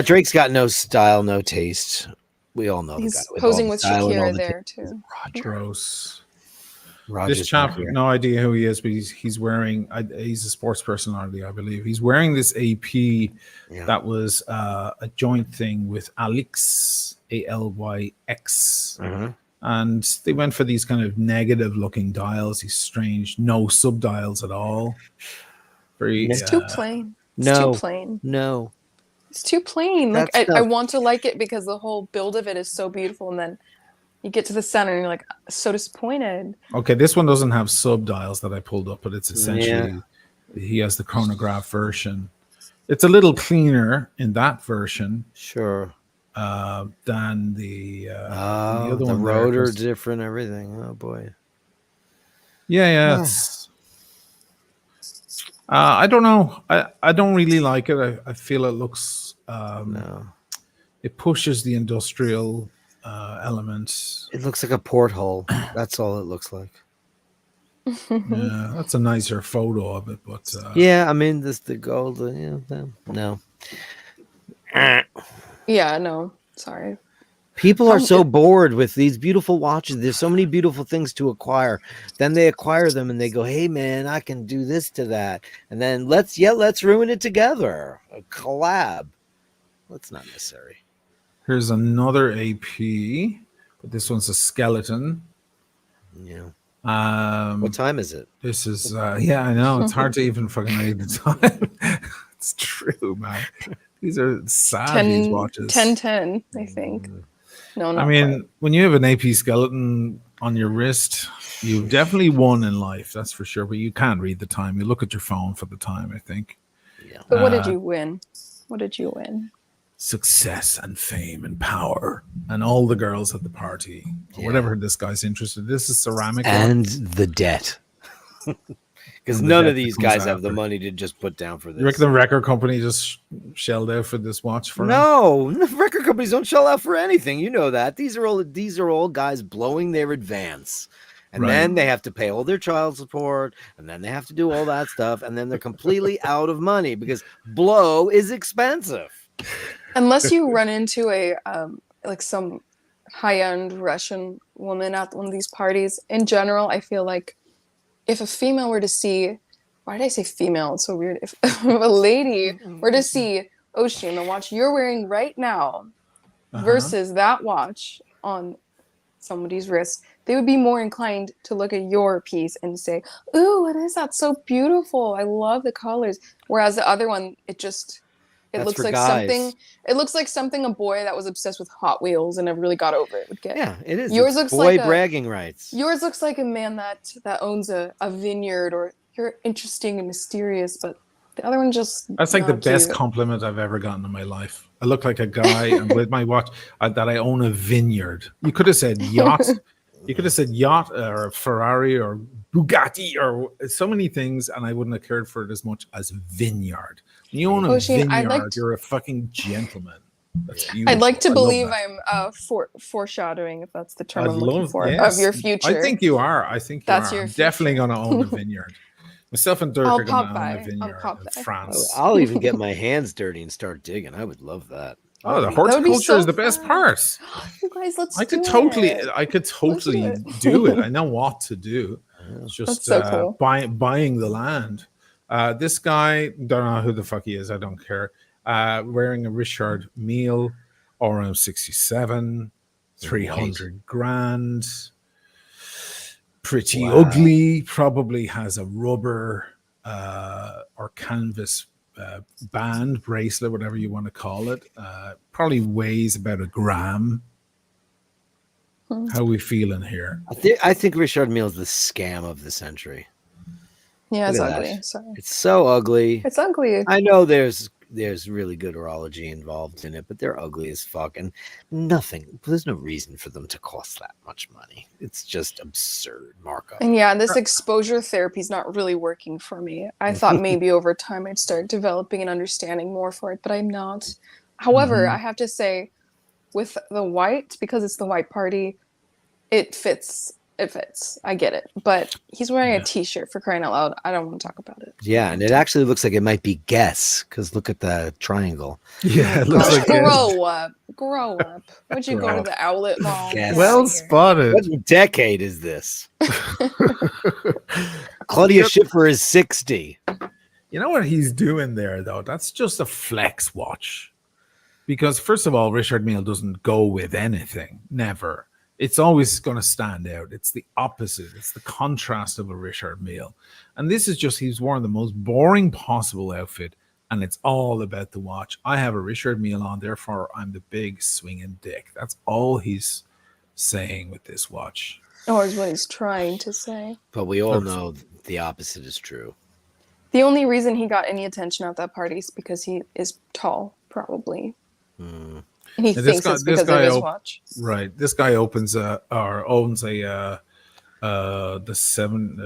Drake's got no style, no taste. We all know he's the guy with posing all with the style and all Shakira the there too. Gross. Roger's This chap, not here. no idea who he is, but he's wearing. He's a sports personality, I believe. He's wearing this AP that was a joint thing with Alyx, ALYX, and they went for these kind of negative-looking dials. These strange, no sub-dials at all. It's too plain. It's No. too plain. No. It's too plain. Like That's I want to like it because the whole build of it is so beautiful, and then you get to the center and you're like so disappointed. Okay, this one doesn't have sub-dials that I pulled up, but it's essentially he has the chronograph version. It's a little cleaner in that version. Sure. Than the other the one. rotor different, everything. Oh boy. Yeah. It's, I don't know. I don't really like it. I feel it looks. It pushes the industrial elements. It looks like a porthole. That's all it looks like. Yeah, that's a nicer photo of it, but I mean, the gold. No. Yeah, no, sorry. People are so bored with these beautiful watches. There's so many beautiful things to acquire. Then they acquire them and they go, "Hey, man, I can do this to that." And then let's ruin it together. A collab. That's not necessary. here's another AP, but this one's a skeleton. Yeah. What time is it? This is I know it's hard to even fucking read the time. It's true, man. These are sad. These watches. 10:10, I think. No, not I mean, quite. when you have an AP skeleton on your wrist, you've definitely won in life. That's for sure. But you can't read the time. You look at your phone for the time, I think. But what did you win? What did you win? Success and fame and power and all the girls at the party, or whatever this guy's interested. This is ceramic and the debt. Because And the none debt of these that comes guys have the after. money to just put down for this. You reckon the record company just shelled out for this watch for him? No, the record companies don't shell out for anything. You know that. These are all guys blowing their advance. And Right. then they have to pay all their child support, and then they have to do all that stuff, and then they're completely out of money because blow is expensive. Unless you run into a like some high-end Russian woman at one of these parties. In general, I feel like if a female were to see, why did I say female? It's so weird. If a lady were to see Ocean, the watch you're wearing right now, versus that watch on somebody's wrist, they would be more inclined to look at your piece and say, "Ooh, what is that? So beautiful! I love the colors." Whereas the other one, it That's looks for like guys. something. It looks like something a boy that was obsessed with Hot Wheels and never really got over it would get. Yeah, it is. Yours It's looks boy like bragging rights. Yours looks like a man that owns a vineyard, or you're interesting and mysterious, but the other one just That's like the not best cute. compliment I've ever gotten in my life. I look like a guy and with my watch that I own a vineyard. You could have said yacht. You could have said yacht or Ferrari or Bugatti or so many things, and I wouldn't have cared for it as much as vineyard. When you own a Ocean, vineyard, you're a fucking gentleman. That's beautiful. I'd like to I love believe that. I'm foreshadowing, if that's the term I'd I'm looking love- for, yes. of your future. I think you are. I think you That's are. your I'm definitely future. going to own a vineyard. Myself and Dirk I'll are going pop to own by. a I'll vineyard pop in by. France. I'll even get my hands dirty and start digging. I would love that. Oh, the That would be horticulture so is the best fun. part. You guys, let's I could do totally, it. I could totally Let's do it. I know what to do. It's just That's so cool. buying the land. This guy, don't know who the fuck he is. I don't care. Wearing a Richard Mille, RM 67, 300 grand. Pretty ugly. Probably has a rubber or canvas band, bracelet, whatever you want to call it. Probably weighs about 1 gram. How are we feeling here? I think Richard Mille is the scam of the century. Yeah, it's Look at ugly. that. Sorry. It's so ugly. It's ugly. I know there's really good horology involved in it, but they're ugly as fuck, and there's no reason for them to cost that much money. It's just absurd markup. And yeah, this exposure therapy is not really working for me. I thought maybe over time I'd start developing an understanding more for it, but I'm not. However, I have to say, with the white, because it's the white party, it fits. It fits. I get it. But he's wearing a t-shirt, for crying out loud. I don't want to talk about it. Yeah, and it actually looks like it might be Guess, because look at the triangle. Yeah, it looks like Grow up. Grow up. Would you go Grow to up. the outlet mall? Guess. Get well outta here. spotted. What decade is this? Claudia Schiffer is 60. You know what he's doing there, though? That's just a flex watch. Because, first of all, Richard Mille doesn't go with anything. Never. It's always going to stand out. It's the opposite. It's the contrast of a Richard Mille. And this is just, he's worn the most boring possible outfit, and it's all about the watch. I have a Richard Mille on, therefore I'm the big swinging dick. That's all he's saying with this watch. Or is what he's trying to say. But we all know the opposite is true. The only reason he got any attention at that party is because he is tall, probably. And he this thinks guy- it's this because guy of his op- watch. Right. This guy owns a the seven.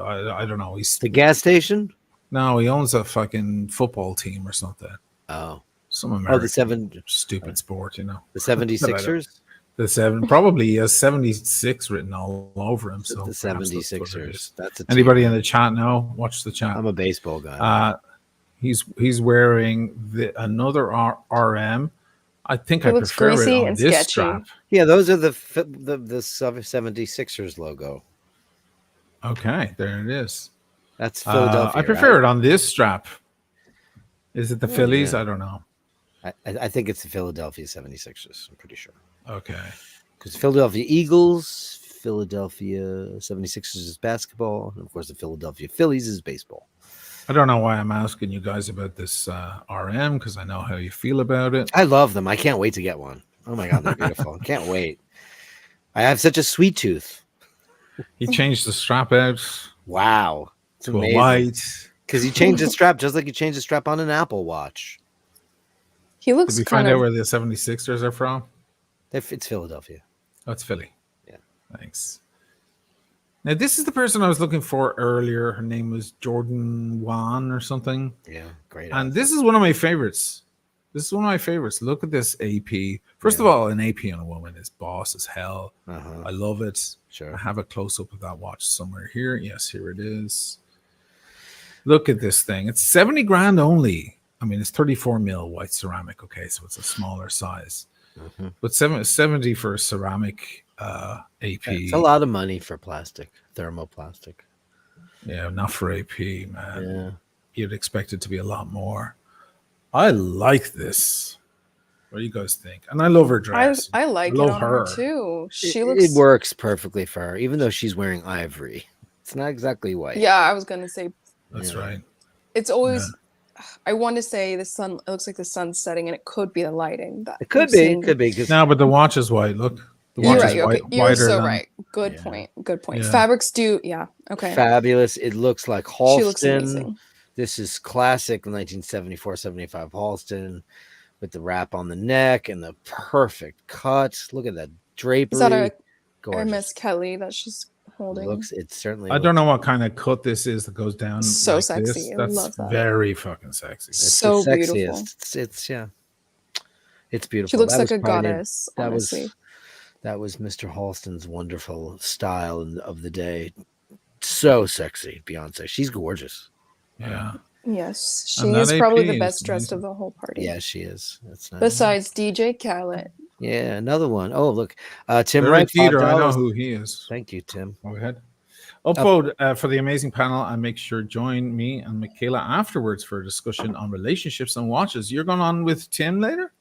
I don't know. He's The gas station? no. He owns a fucking football team or something. Oh. Some American the stupid sport, you know. 76ers? The seven probably he has 76 written all over him. So The perhaps that's what it 76ers. is. That's a Anybody team. in the chat know? Watch the chat. I'm a baseball guy. He's wearing another RM. I think It I looks prefer it greasy on and this sketchy. strap. Yeah, those are the 76ers logo. Okay, there it is. That's Philadelphia. I prefer right? it on this strap. Is it the Phillies? yeah. I don't know. I think it's the Philadelphia 76ers. I'm pretty sure. Okay. Because Philadelphia Eagles, Philadelphia 76ers is basketball, and of course the Philadelphia Phillies is baseball. I don't know why I'm asking you guys about this RM because I know how you feel about it. I love them. I can't wait to get one. Oh my God, they're beautiful. I can't wait. I have such a sweet tooth. He changed the strap out Wow. It's to amazing. a white. Because he changed the strap just like he changed the strap on an Apple Watch. He looks Did we kind find out of. where the 76ers are from? It's Philadelphia. Oh, it's Philly. Yeah. Thanks. Now, this is the person I was looking for earlier. Her name was Jordan Wan or something. Yeah, great. And outfit. this is one of my favorites. This is one of my favorites. Look at this AP. First of all, an AP on a woman is boss as hell. I love it. Sure. I have a close up of that watch somewhere here. Yes, here it is. Look at this thing. It's 70 grand only. I mean, it's 34 mil white ceramic. Okay, so it's a smaller size. But 70 for a ceramic AP. It's a lot of money for plastic, thermoplastic. Yeah, not for AP, man. Yeah. You'd expect it to be a lot more. I like this. What do you guys think? And I love her dress. I like it love on her too. She It looks. works perfectly for her, even though she's wearing ivory. It's not exactly white. Yeah, I was gonna say That's right. it's always. I want to say the sun. It looks like the sun's setting, and it could be the lighting. That It could I'm be. seeing. It could be. 'Cause No, but the watch is white. Look. The You're watch right. is Okay, you're whiter so than- right. Good Yeah. point. Good point. Yeah. Fabrics do. Yeah. Okay. Fabulous. It looks like Halston. She looks amazing. This is classic 1974-75 Halston with the wrap on the neck and the perfect cut. Look at that drapery. Is that a Gorgeous. Hermes Kelly that she's holding? It certainly I don't know what kind of cut this is that goes down. So like sexy. This. I That's love that. very fucking sexy. It's so the beautiful. sexiest. It's yeah. It's beautiful. She looks That like was a probably- goddess. That Honestly. was Mr. Halston's wonderful style of the day. So sexy, Beyonce. She's gorgeous. Yeah. Yes, she And that is probably AP the is best dressed amazing. of the whole party. Yeah, she is. That's nice. Besides DJ Khaled. Yeah, another one. Oh, look. Tim Derek Wright, Jeter, I know $5. who he is. Thank you, Tim. Go ahead. Upvote for the amazing panel and make sure join me and Michaela afterwards for a discussion on relationships and watches. You're going on with Tim later?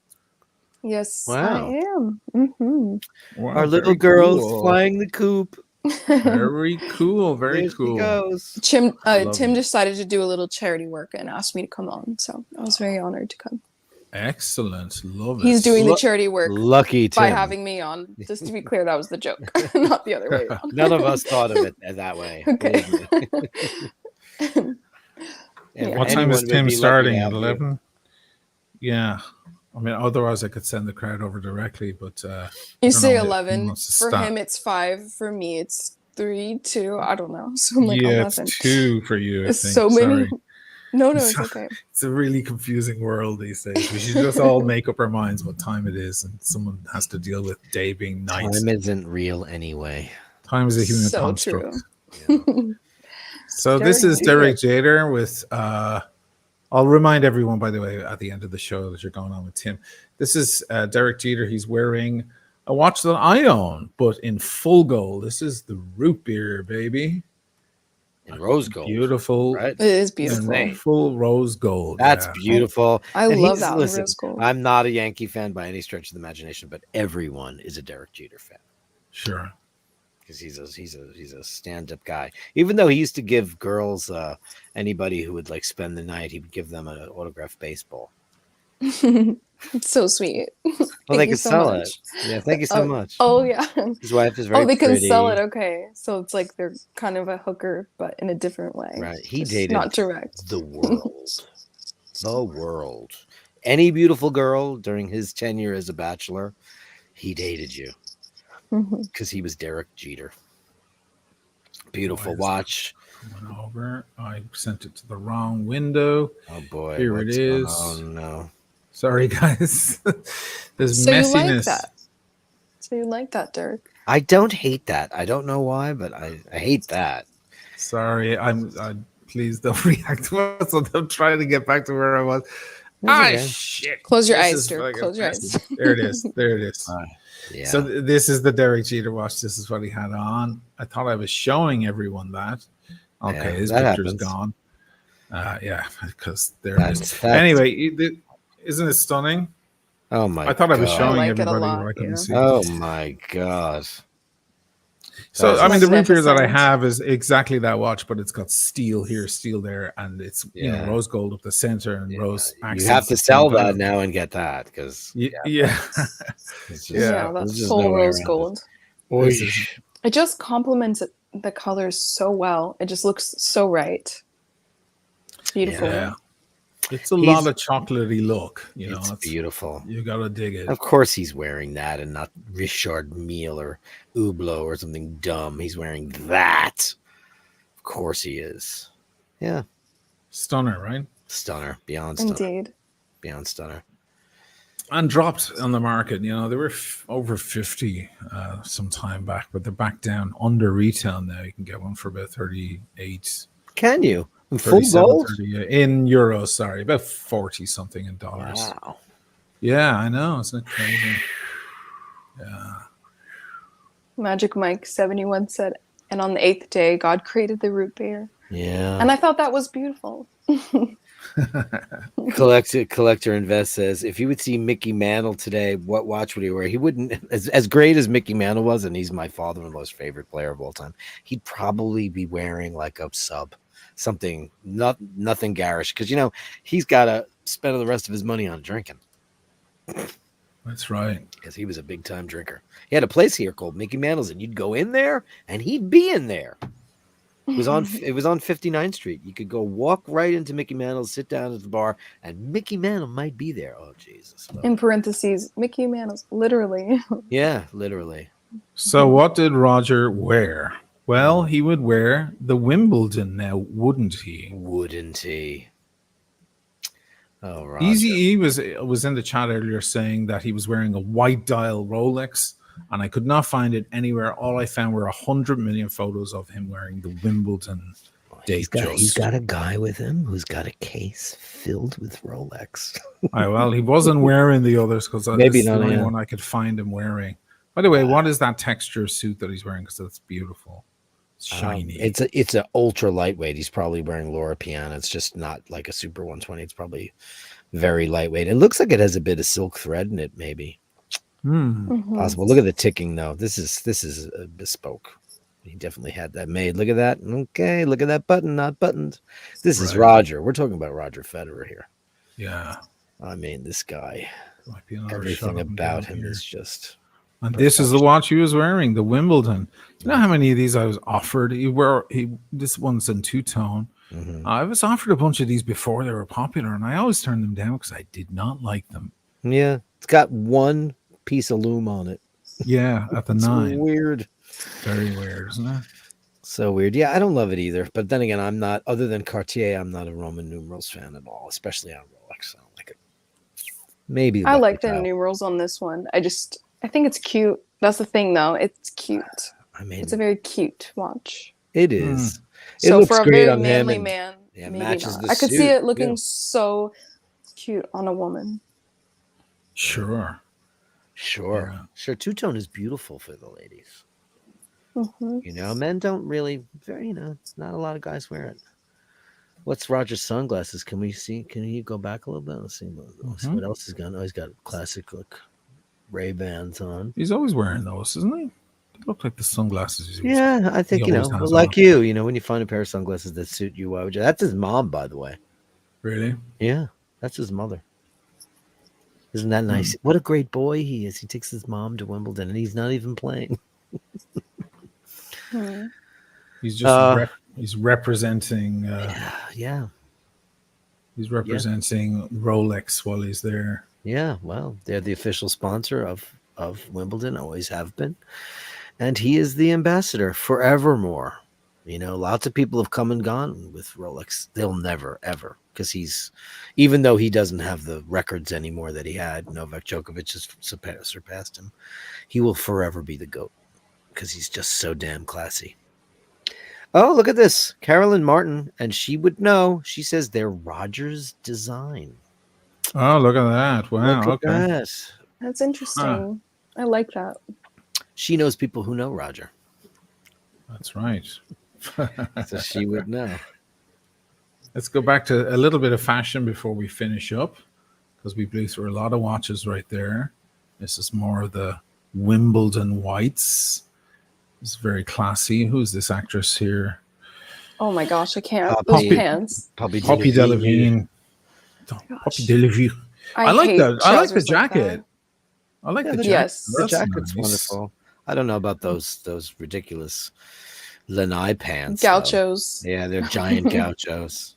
Yes, Wow. I am. Mm-hmm. Wow, Our little very girl's cool. flying the coop. Very cool. Very There she cool. goes. Tim Love Tim it. decided to do a little charity work and asked me to come on, so I was very honored to come. Excellent. Love it. He's doing the Look- charity work Lucky Tim. by having me on. Just to be clear, that was the joke, not the other way around. None of us thought of it that way. Okay. believe me. And What time anyone is would Tim be lucky starting? to At have you. 11? Yeah. I mean, otherwise I could send the crowd over directly, but You don't say know if he 11. wants to For stop. him, it's 5. For me, it's 3, 2. I don't know. So I'm like yeah, 11. it's 2 for you. I It's think. so many. Sorry. No, it's Sorry. okay. It's a really confusing world these days. We should just all make up our minds what time it is, and someone has to deal with day being night. Time isn't real anyway. Time is a human So construct. true. So Derek this is Jeter. Derek Jeter with I'll remind everyone, by the way, at the end of the show that you're going on with Tim. This is Derek Jeter. He's wearing a watch that I own, but in full gold. This is the root beer, baby. In rose gold. Beautiful. Right? It is in beautiful. Insane. full rose gold. That's yeah. beautiful. I And love he's- that listen, rose gold. I'm not a Yankee fan by any stretch of the imagination, but everyone is a Derek Jeter fan Sure. because he's a stand-up guy. Even though he used to give girls, anybody who would like spend the night, he would give them an autographed baseball. It's so sweet. Well, Thank they you could so sell much. it. Yeah, thank you so much. Oh yeah. His wife is very Oh, they can pretty. sell it. Okay, so it's like they're kind of a hooker, but in a different way. Right. He Just dated not direct. the world. The world. Any beautiful girl during his tenure as a bachelor, he dated you Mhm. because he was Derek Jeter. Beautiful Boy, watch. Coming over. I sent it to the wrong window. Oh boy. Here it is. Oh no. Sorry, guys. There's So you messiness. like that? So you like that, Derek? I don't hate that. I don't know why, but I hate that. Sorry, I please don't react to it. So I'm trying to get back to where I was. That's okay. Shit. Close your This eyes, is Derek. fucking Close your messy. eyes. There it is. There it is. Yeah. So this is the Derek Jeter watch. This is what he had on. I thought I was showing everyone that. Okay, Yeah, his that picture's happens. gone. Yeah, because there it is. that's Anyway, isn't it stunning? oh my I thought I was God. showing I like it a everybody lot, what I couldn't yeah. see. Oh my god. So That's I mean, the root beer that I magnificent. have is exactly that watch, but it's got steel here, steel there, and it's Yeah. rose gold up the center and Yeah, rose. you accents have to at the sell same time. that now and get that because Yeah. it's just, Yeah, Yeah, there's that's just full no way rose around it. gold. This is- It just complements the colors so well. It just looks so right. It's beautiful. Yeah. It's a lot of chocolatey look. You know, It's beautiful. You gotta dig it. Of course, he's wearing that and not Richard Mille or Hublot or something dumb. He's wearing that. Of course, he is. Yeah, Stunner, right? stunner, beyond stunner, Indeed. beyond stunner. And dropped on the market. You know, they were over 50 some time back, but they're back down under retail now. You can get one for about 38, Can you? In full 37, gold? 30, in euros, sorry, about 40 something in dollars. Wow. Yeah, I know. Isn't it crazy? Yeah. Magic Mike 71 said, and on the 8th day, God created the root beer. Yeah. And I thought that was beautiful. Collector Invest says, if you would see Mickey Mantle today, what watch would he wear? He wouldn't, as great as Mickey Mantle was, and he's my father-in-law's favorite player of all time, he'd probably be wearing like a sub, something, nothing garish, because, you know, he's got to spend the rest of his money on drinking. That's right. Because he was a big-time drinker. He had a place here called Mickey Mantle's, and you'd go in there, and he'd be in there. It was on 59th Street. You could go walk right into Mickey Mantle's, sit down at the bar, and Mickey Mantle might be there. Oh, Jesus. Well, In parentheses, Mickey Mantle's, literally. yeah, literally. So what did Roger wear? Well, he would wear the Wimbledon now, wouldn't he? Wouldn't he? Oh, Roger. Easy E was in the chat earlier saying that he was wearing a white dial Rolex, and I could not find it anywhere. All I found were 100 million photos of him wearing the Wimbledon date. He's got a guy with him who's got a case filled with Rolex. Well, he wasn't wearing the others because Maybe that's not, the only yeah. one I could find him wearing. By the way, what is that texture suit that he's wearing? Because that's beautiful. It's shiny. It's a ultra lightweight. He's probably wearing Laura Piana. It's just not like a Super 120. It's probably very lightweight. It looks like it has a bit of silk thread in it, maybe. Possible. Look at the ticking, though. This is a bespoke. He definitely had that made. Look at that. Okay, look at that button, not buttoned. This is Roger. We're talking about Roger Federer here. Yeah. I mean, this guy. Might be another Everything shot of him about down him here. is just. And this is the watch he was wearing, the Wimbledon. You know how many of these I was offered? This one's in two-tone. I was offered a bunch of these before they were popular, and I always turned them down because I did not like them. Yeah, it's got one piece of loom on it. Yeah, at the It's 9. weird. Very weird, isn't it? So weird. Yeah, I don't love it either. But then again, I'm not, other than Cartier, I'm not a Roman numerals fan at all, especially on Rolex. I don't like it. Maybe. I like the numerals on this one. I think it's cute. That's the thing, though. It's cute. I mean, It's a very cute watch. it is. It So looks for a great very on him. manly And, man, yeah, maybe matches not. the I could see suit. it looking Yeah. so cute on a woman. Sure. Sure. Yeah. Sure. Two-tone is beautiful for the ladies. Hmm. You know, men don't really, not a lot of guys wear it. What's Roger's sunglasses? Can we see? Can you go back a little bit? Let's see what else he's got. Oh, he's got classic look Ray-Bans on. He's always wearing those, isn't he? They look like the sunglasses he's using. Yeah, I think, He always has like on. you, when you find a pair of sunglasses that suit you, why would you? That's his mom, by the way. Really? Yeah, that's his mother. Isn't that nice? What a great boy he is. He takes his mom to Wimbledon and he's not even playing. He's just he's representing. Yeah. He's representing Rolex while he's there. Yeah, well, they're the official sponsor of Wimbledon, always have been. And he is the ambassador forevermore. You know, lots of people have come and gone with Rolex. They'll never, ever, because even though he doesn't have the records anymore that he had, Novak Djokovic has surpassed him, he will forever be the GOAT because he's just so damn classy. Oh, look at this. Carolyn Martin, and she would know. She says they're Roger's design. Oh, look at that. Wow. Look at Okay. that. That's interesting. I like that. She knows people who know Roger. That's right. So she would know. Let's go back to a little bit of fashion before we finish up, because we blew through a lot of watches right there. This is more of the Wimbledon whites. It's very classy. Who's this actress here? Oh my gosh, I can't. Poppy- Those pants. Poppy Delevingne. Poppy Delevingne. I like hate that. I like the trousers like jacket. that. I like the jacket. Yes. The That's jacket's nice. wonderful. I don't know about those ridiculous lanai pants. though. Gauchos. Yeah, they're giant gauchos.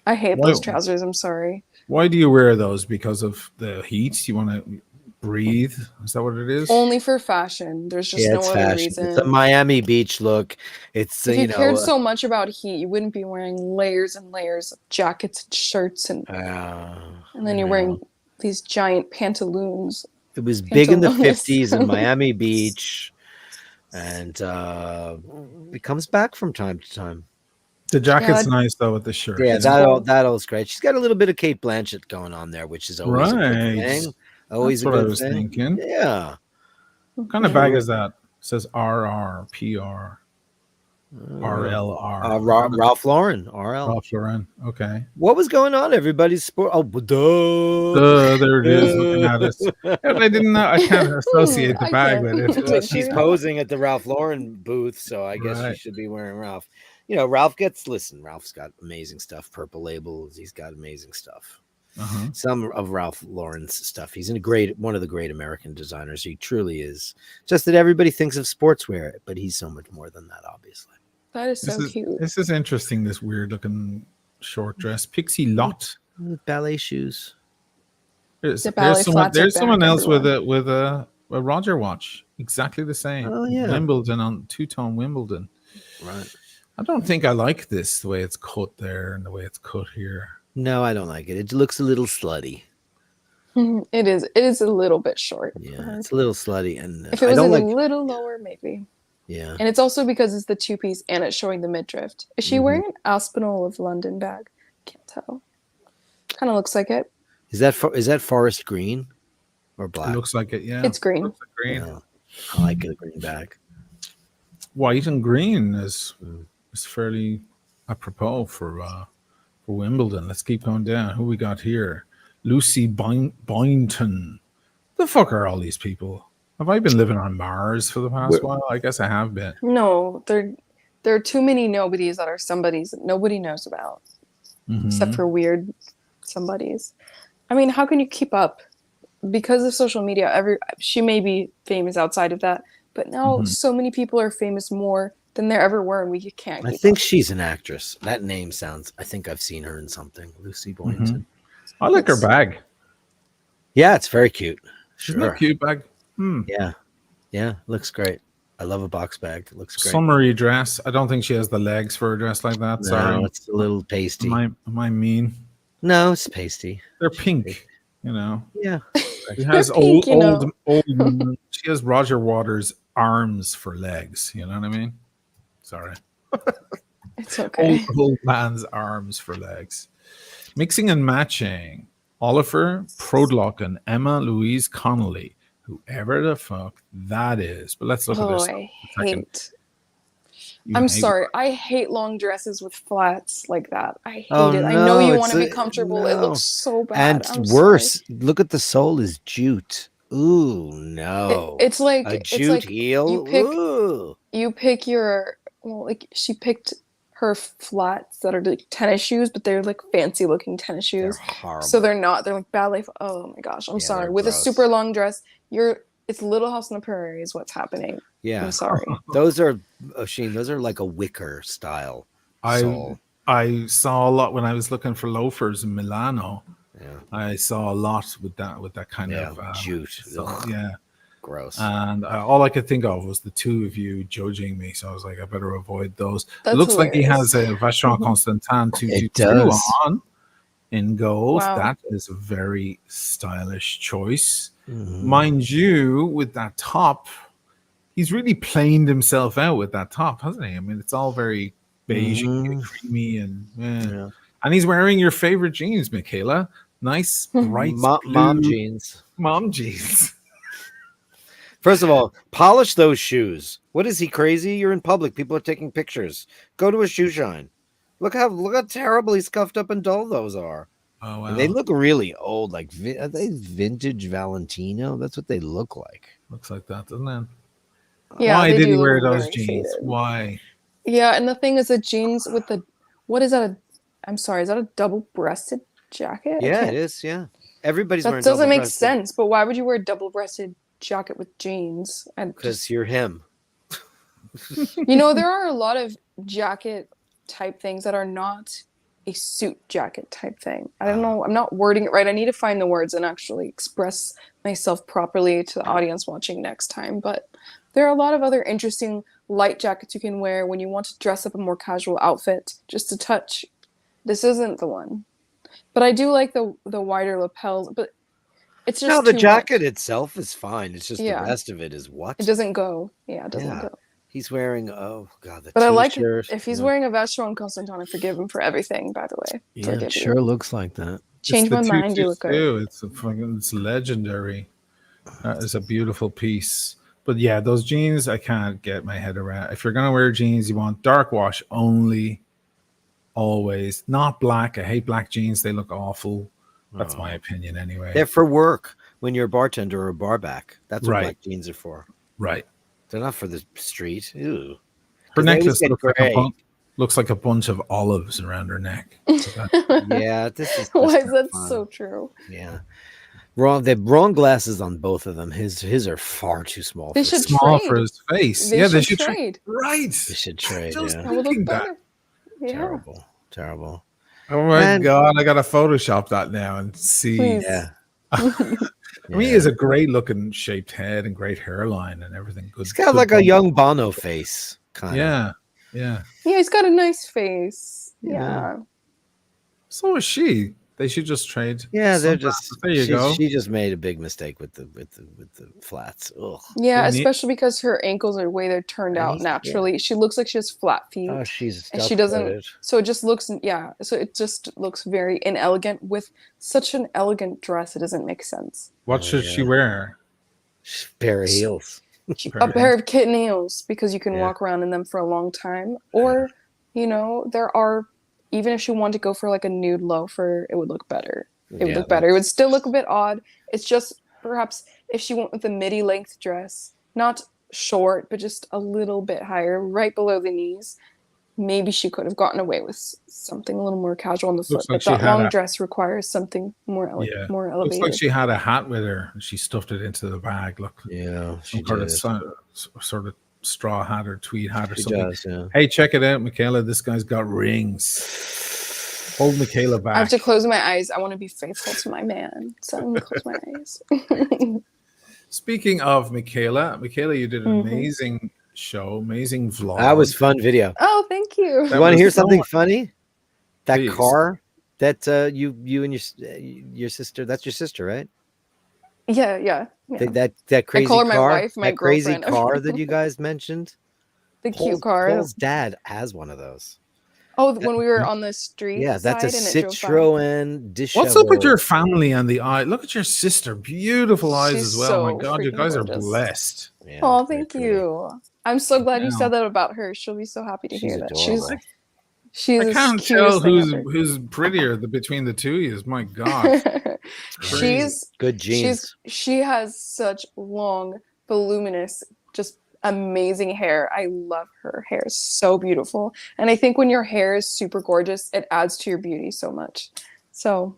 I hate Why- those trousers. I'm sorry. Why do you wear those? Because of the heat? You want to breathe? Is that what it is? Only for fashion. There's just Yeah, no it's other fashion. It's a reason. Miami Beach look. It's If you you cared know, so much about heat, you wouldn't be wearing layers and layers of jackets and shirts, and then you're wearing these giant pantaloons. it was big in the Pantalones. 50s in Miami Beach, and it comes back from time to time. The jacket's Yeah. nice though with the shirt. Yeah, It's that cool. all's great. She's got a little bit of Kate Blanchett going on there, which is always a good Right. thing. Always That's a what I good was thing. thinking. Yeah. What kind of bag is that? It says RR, RLR. Ralph Lauren, RL. Ralph Lauren. Okay. What was going on? Everybody's sport. Oh, There it is, looking at us. And I didn't know. I can't associate the I bag can't. with it. Well, she's posing at the Ralph Lauren booth, so I guess Right. she should be wearing Ralph. You know, Ralph's got amazing stuff. Purple Labels, he's got amazing stuff. Uh-huh. Some of Ralph Lauren's stuff. He's one of the great American designers. He truly is. Just that everybody thinks of sportswear, but he's so much more than that, obviously. That is so cute. This is interesting. This weird looking short dress, Pixie Lot. With ballet shoes. There's ballet someone, flats are someone back, else with everyone. a Roger watch, exactly the same. Oh, yeah. Wimbledon on two-tone Wimbledon. Right. I don't think I like this, the way it's cut there and the way it's cut here. No, I don't like it. It looks a little slutty. It is a little bit short. Yeah, it's a little slutty, and If it I was a don't like. little lower, maybe. Yeah, And it's also because it's the two-piece and it's showing the midriff. Is she wearing an Aspinall of London bag? Can't tell. Kind of looks like it. is that forest green or black? It looks like it, yeah. It's green. Looks like green. Yeah, I like a green bag. White and green is fairly apropos for Wimbledon. Let's keep going down. Who we got here? Lucy Boynton. The fuck are all these people? Have I been living on Mars for the past while? I guess I have been. No, there are too many nobodies that are somebodies that nobody knows about, except for weird somebodies. I mean, how can you keep up? Because of social media, she may be famous outside of that, but now so many people are famous more than there ever were, and we can't. I think she's an actress. That name sounds. I think I've seen her in something. Lucy Boynton. I like her bag. Yeah, it's very cute. Isn't it a cute bag? Yeah, looks great. I love a box bag. It looks great. Summery dress. I don't think she has the legs for a dress like that. No, Sorry. it's a little pasty. Am I mean? No, it's pasty. They're pink, you know. Yeah. She has pink, you know. old she has Roger Waters' arms for legs, you know what I mean? Sorry. It's okay. Old man's arms for legs. Mixing and matching. Oliver Prodlock and Emma Louise Connolly. Whoever the fuck that is. But let's look at this. I hate. I'm sorry. I hate long dresses with flats like that. I hate it. I know you want to be comfortable. It looks so bad. And worse, look at the sole is jute. Ooh, no. It's like a it's jute like heel. you pick your she picked her flats that are like tennis shoes, but they're like fancy looking tennis shoes. They're horrible. So they're not. They're like ballet. Oh my gosh, I'm sorry. With gross. a super long dress, it's Little House on the Prairie is what's happening. Yeah. I'm sorry. Those are Sheen. Those are like a wicker style. Sole. I saw a lot when I was looking for loafers in Milano. Yeah. I saw a lot with that kind of jute. Yeah. Gross. And all I could think of was the two of you judging me. So I was like, I better avoid those. That's it looks like he hilarious. has a Vacheron Constantin 222 does. on in gold. Wow. That is a very stylish choice. Mhm. Mind you, with that top, he's really planed himself out with that top, hasn't he? I mean, it's all very beige and creamy and and he's wearing your favorite jeans, Michaela. Nice, bright Mom jeans. Mom jeans. First of all, polish those shoes. What is he, crazy? You're in public. People are taking pictures. Go to a shoe shine. Look how terribly scuffed up and dull those are. Oh, wow. And they look really old. Like, are they vintage Valentino? That's what they look like. Looks like that, doesn't it? Yeah, Why they did he do wear look those very jeans? faded. Why? Yeah, and the thing is, the jeans with the what is that? I'm sorry, is that a double-breasted jacket? Yeah, it is. Yeah, everybody's That wearing. doesn't make double-breasted sense. But why would you wear a double-breasted jacket with jeans? And because you're him. there are a lot of jacket type things that are not a suit jacket type thing. I don't know. I'm not wording it right. I need to find the words and actually express myself properly to the audience watching next time. But there are a lot of other interesting light jackets you can wear when you want to dress up a more casual outfit. Just a touch. This isn't the one. But I do like the wider lapels. But it's just the too jacket much. itself is fine. It's just Yeah. the rest of it is what? It doesn't go. Yeah, it doesn't Yeah. go. He's wearing, oh God, the But I like t-shirt. if he's yeah. wearing a Vacheron Constantin, I forgive him for everything, by the way. Yeah, Forgive it you. sure looks like that. Change my mind, you look good. Too. It's legendary. It's a beautiful piece. But yeah, those jeans I can't get my head around. If you're gonna wear jeans, you want dark wash only, always. Not black. I hate black jeans. They look awful. That's my opinion anyway. They're for work when you're a bartender or a barback. That's what Right. black jeans are for. Right. They're not for the street. Ew. Her 'Cause they always necklace get gray. looks like a bunch of olives around her neck. Yeah, this is Why just is that fun. so true? Yeah. Wrong. The wrong glasses on both of them. His are far too small. They for should his- Small trade. for his face. They yeah, they should should trade. Right. They should trade. Just Yeah. That would thinking look that. better. Yeah. Terrible. Terrible. Oh my Man. god, I gotta Photoshop that now and see. Please. Yeah. I mean, he has a great looking shaped head and great hairline and everything. Good. He's got good like a body. young Bono face, kind of. Yeah, yeah. Yeah, he's got a nice face. Yeah. Yeah. So is she. They should just trade. Yeah, they're some just. glasses. There you go. She just made a big mistake with the flats. Ugh. Yeah, They need- especially because her ankles are the way they're turned And out he's- naturally. She looks like she has flat feet. Oh, she's. And she doesn't- stuff-footed. So it just looks, yeah. So it just looks very inelegant with such an elegant dress. It doesn't make sense. What should she wear? Pair of heels. A pair of kitten heels because you can Yeah. walk around in them for a long time. Or, you know, there are, even if she wanted to go for like a nude loafer, it would look better. It would Yeah, look better. It would still look a bit odd. It's just perhaps if she went with a midi length dress, not short, but just a little bit higher, right below the knees, maybe she could have gotten away with something a little more casual on the foot. Looks like But she that had long a- dress requires something more, Yeah. more Looks elevated. like she had a hat with her and she stuffed it into the bag. Look, Yeah, she some kind of does. sort of straw hat or tweed hat or She something. does. Yeah. Hey, check it out, Michaela. This guy's got rings. Hold Michaela back. I have to close my eyes. I want to be faithful to my man. So I'm going to close my eyes. Speaking of Michaela, you did an Mhm. amazing show, amazing vlog. That was fun video. Oh, thank you. You That want to was hear so something much- funny? That Please. car that you and your sister. That's your sister, right? Yeah, yeah. yeah. That crazy call her my car. wife, my that crazy girlfriend. car that you guys mentioned. The cute car. Paul's dad has one of those. Oh, when we were on the street. Yeah, that's a side and it drove by. Citroen Disheveled. What's up with your family and the eye? Look at your sister. Beautiful eyes She's as well. My so God, you freaking guys are gorgeous. blessed. Yeah, Oh, very thank cool. you. I'm so glad you Yeah. said that about her. She'll be so happy to She's hear that. adorable. She's I the can't cutest tell thing who's ever. who's prettier between the two of you. My God. she's Good genes. she has such long, voluminous, just amazing hair. I love her hair. It's so beautiful. And I think when your hair is super gorgeous, it adds to your beauty so much. So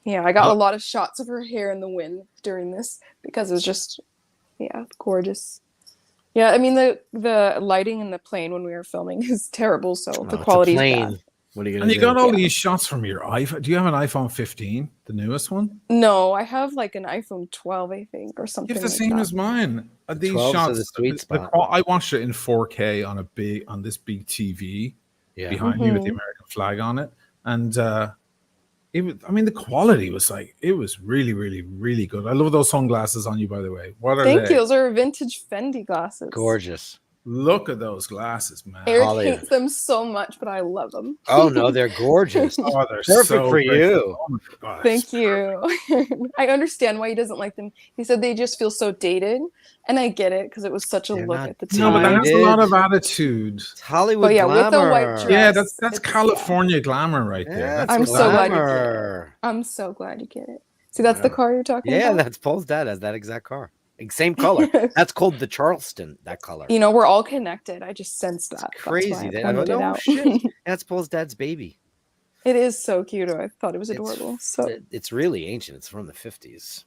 yeah, I got Oh. a lot of shots of her hair in the wind during this because it was just gorgeous. Yeah, I mean the lighting in the plane when we were filming is terrible, so Oh, the it's a quality is plane. bad. What are you And gonna you do? got all Yeah. these shots from your iPhone. Do you have an iPhone 15, the newest one? No, I have like an iPhone 12, I think, or You something have the like same that. as mine. These 12's shots, the sweet spot. I watched it in 4K on this big TV Yeah. behind me with the Mhm. American flag on it, and the quality was like, it was really, really, really good. I love those sunglasses on you, by the way. What are Thank they? you. Those are vintage Fendi glasses. Gorgeous. Look at those glasses, man. Eric Holly. hates them so much, but I love them. Oh no, they're gorgeous. Oh, they're Perfect so for great. you. Oh my God, Thank you. I understand why he doesn't like them. He said they just feel so dated, and I get it because it was such a They're look not at the No, but time. that's a lot of attitude. It's Hollywood But yeah, with the white glamour. dress. Yeah, that's It's- California glamour right there. Yeah, That's I'm what so glad you get it. glamour. I'm so glad you get it. See, that's the Yeah. car you're talking Yeah, about? that's Paul's dad has that exact car. Same color. That's called the Charleston. That color. You know, we're all connected. I just sensed that. That's why Crazy. I That, pointed it oh out. shit. That's Paul's dad's baby. It is so cute. I thought it was adorable. So It's really ancient. It's from the 50s.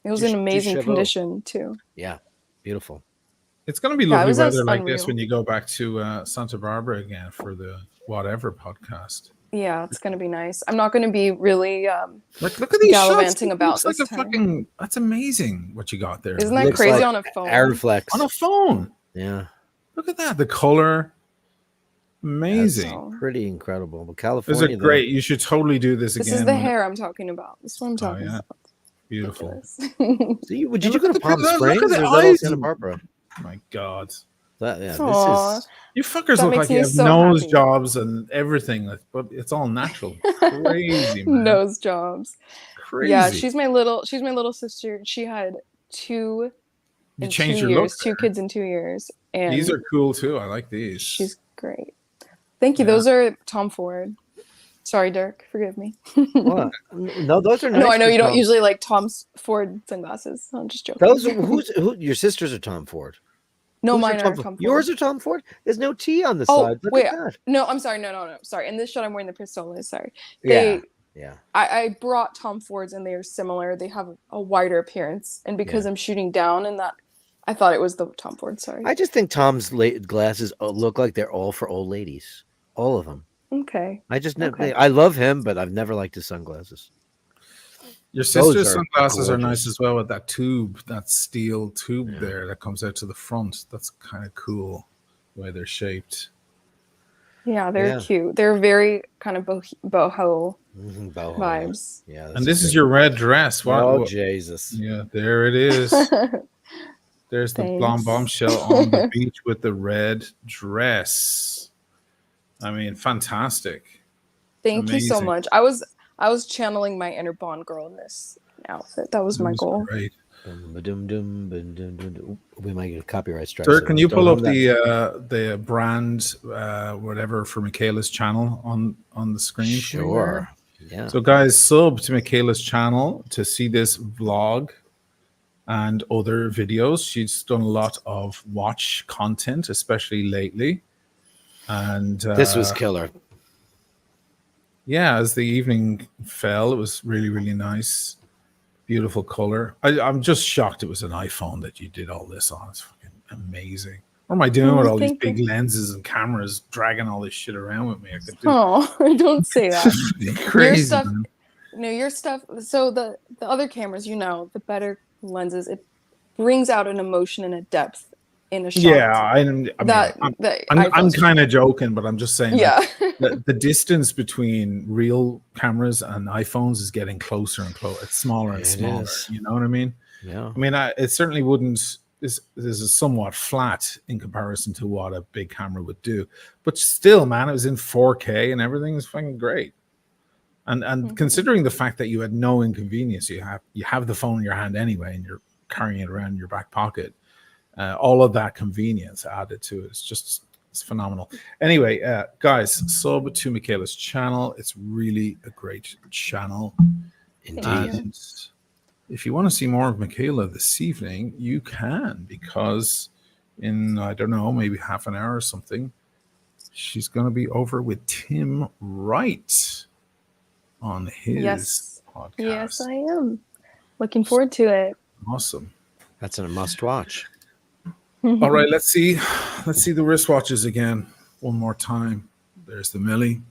it was in amazing Disheveled. condition too. Yeah, beautiful. It's going to be Yeah, it lovely was weather like unreal. this when you go back to Santa Barbara again for the whatever podcast. Yeah, it's gonna be nice. I'm not gonna be really Like, look at these shots. gallivanting It about looks like this a time. fucking. That's amazing what you got there. Isn't that Looks crazy like on a phone? Airflex. On a phone. Yeah, Look at that. The color. Amazing. So, pretty incredible. But Those California, are great. You should totally do this this again. is the when- hair I'm talking about. This is what I'm Oh, talking yeah. about. Beautiful. Ridiculous. So did Yeah, you look go at to the Palm look at Springs the or is that all eyes. Santa Barbara? My God. This Aw. is You fuckers That look makes like you me have so nose happy. jobs and everything, but it's all natural. Crazy, man. Nose jobs. Crazy. Yeah, she's my little sister. She had You in changed 2 your look. years, two kids in 2 years. And These are cool too. I like these. she's great. Thank you. Yeah. Those are Tom Ford. Sorry, Dirk. Forgive me. what? No, those are nice. No, I know you don't Tom. usually like Tom Ford sunglasses. I'm just joking. Those are who? Your sisters are Tom Ford. No, Whose mine Tom are Ford? Tom Ford. Yours are Tom Ford. There's no T on the Oh, side. Look wait. at that. No, I'm sorry. No. Sorry. In this shot, I'm wearing the pistolas. Sorry. Yeah. Yeah. I brought Tom Fords and they are similar. They have a wider appearance. And because I'm shooting down and that, I thought it was the Tom Ford. Sorry. I just think Tom's glasses look like they're all for old ladies. All of them. Okay. I just never. Okay. I love him, but I've never liked his sunglasses. Your sister's are sunglasses are nice gorgeous. as well with that tube, that steel tube Yeah. there that comes out to the front. That's kind of cool the way they're shaped. Yeah, they're Yeah. cute. They're very kind of boho Boho. vibes. Yeah. And this is your red dress. Oh Jesus! Yeah, there it is. There's the blonde Thanks. bombshell on the beach with the red dress. I mean, fantastic. Thank you so Amazing. much. I was channeling my inner Bond girl in this outfit. That was It my was goal. great. We might get a copyright strike. Sir, so can you don't pull up hum that. the brand whatever for Michaela's channel on the screen? for me Sure. there? Yeah. So, guys, sub to Michaela's channel to see this vlog and other videos. She's done a lot of watch content, especially lately. And This was killer. yeah, as the evening fell, it was really, really nice. Beautiful color. I'm just shocked it was an iPhone that you did all this on. It's fucking amazing. What am I doing with all these thank you. big lenses and cameras, dragging all this shit around with me? I could do Oh, don't say that. crazy. Your stuff, man. no, your stuff. So the other cameras, the better lenses, it brings out an emotion and a depth in a shot. Yeah, I mean, that I'm iPhones- kind of joking, but I'm just saying. Yeah. The distance between real cameras and iPhones is getting closer and closer. It's smaller and It smaller. is. You know what I mean? Yeah. I mean, it certainly wouldn't. This is somewhat flat in comparison to what a big camera would do, but still, man, it was in 4K and everything is fucking great. And considering the fact that you had no inconvenience, you have the phone in your hand anyway, and you're carrying it around in your back pocket. All of that convenience added to it. It's phenomenal. Anyway, guys, sub to Michaela's channel. It's really a great channel. Indeed. And if you want to see more of Michaela this evening, you can, because in, I don't know, maybe half an hour or something, she's going to be over with Tim Wright on his podcast. Yes, I am. Looking forward to it. Awesome. That's a must watch. All right, let's see the wristwatches again one more time. There's the Millie.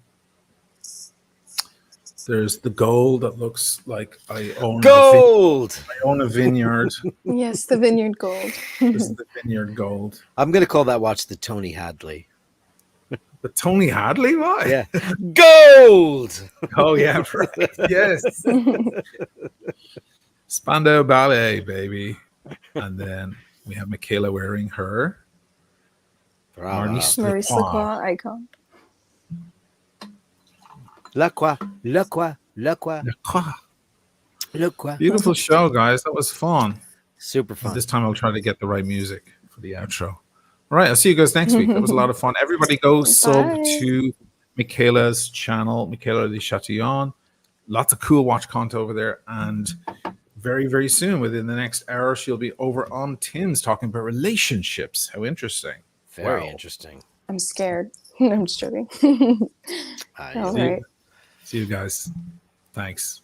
There's the gold that looks like I own Gold. I own a vineyard. Yes, the Vineyard Gold. This is the vineyard gold. I'm gonna call that watch the Tony Hadley. The Tony Hadley, what? Yeah. Gold. Oh yeah, right. Yes. Spandau Ballet, baby. And then we have Michaela wearing her Bravo. Maurice Maurice Lacroix. Lacroix icon. La quoi? La quoi? La quoi? Lacroix. La quoi? Beautiful show, guys. That was fun. Super fun. This time I'll try to get the right music for the outro. All right, I'll see you guys next week. That was a lot of fun. Everybody go sub Bye. to Michaela's channel, Michaela de Chatillon. Lots of cool watch content over there. And very, very soon, within the next hour, she'll be over on Tim's talking about relationships. How interesting. Very Wow. interesting. I'm scared. I'm just joking. All See you- right. See you guys. Thanks.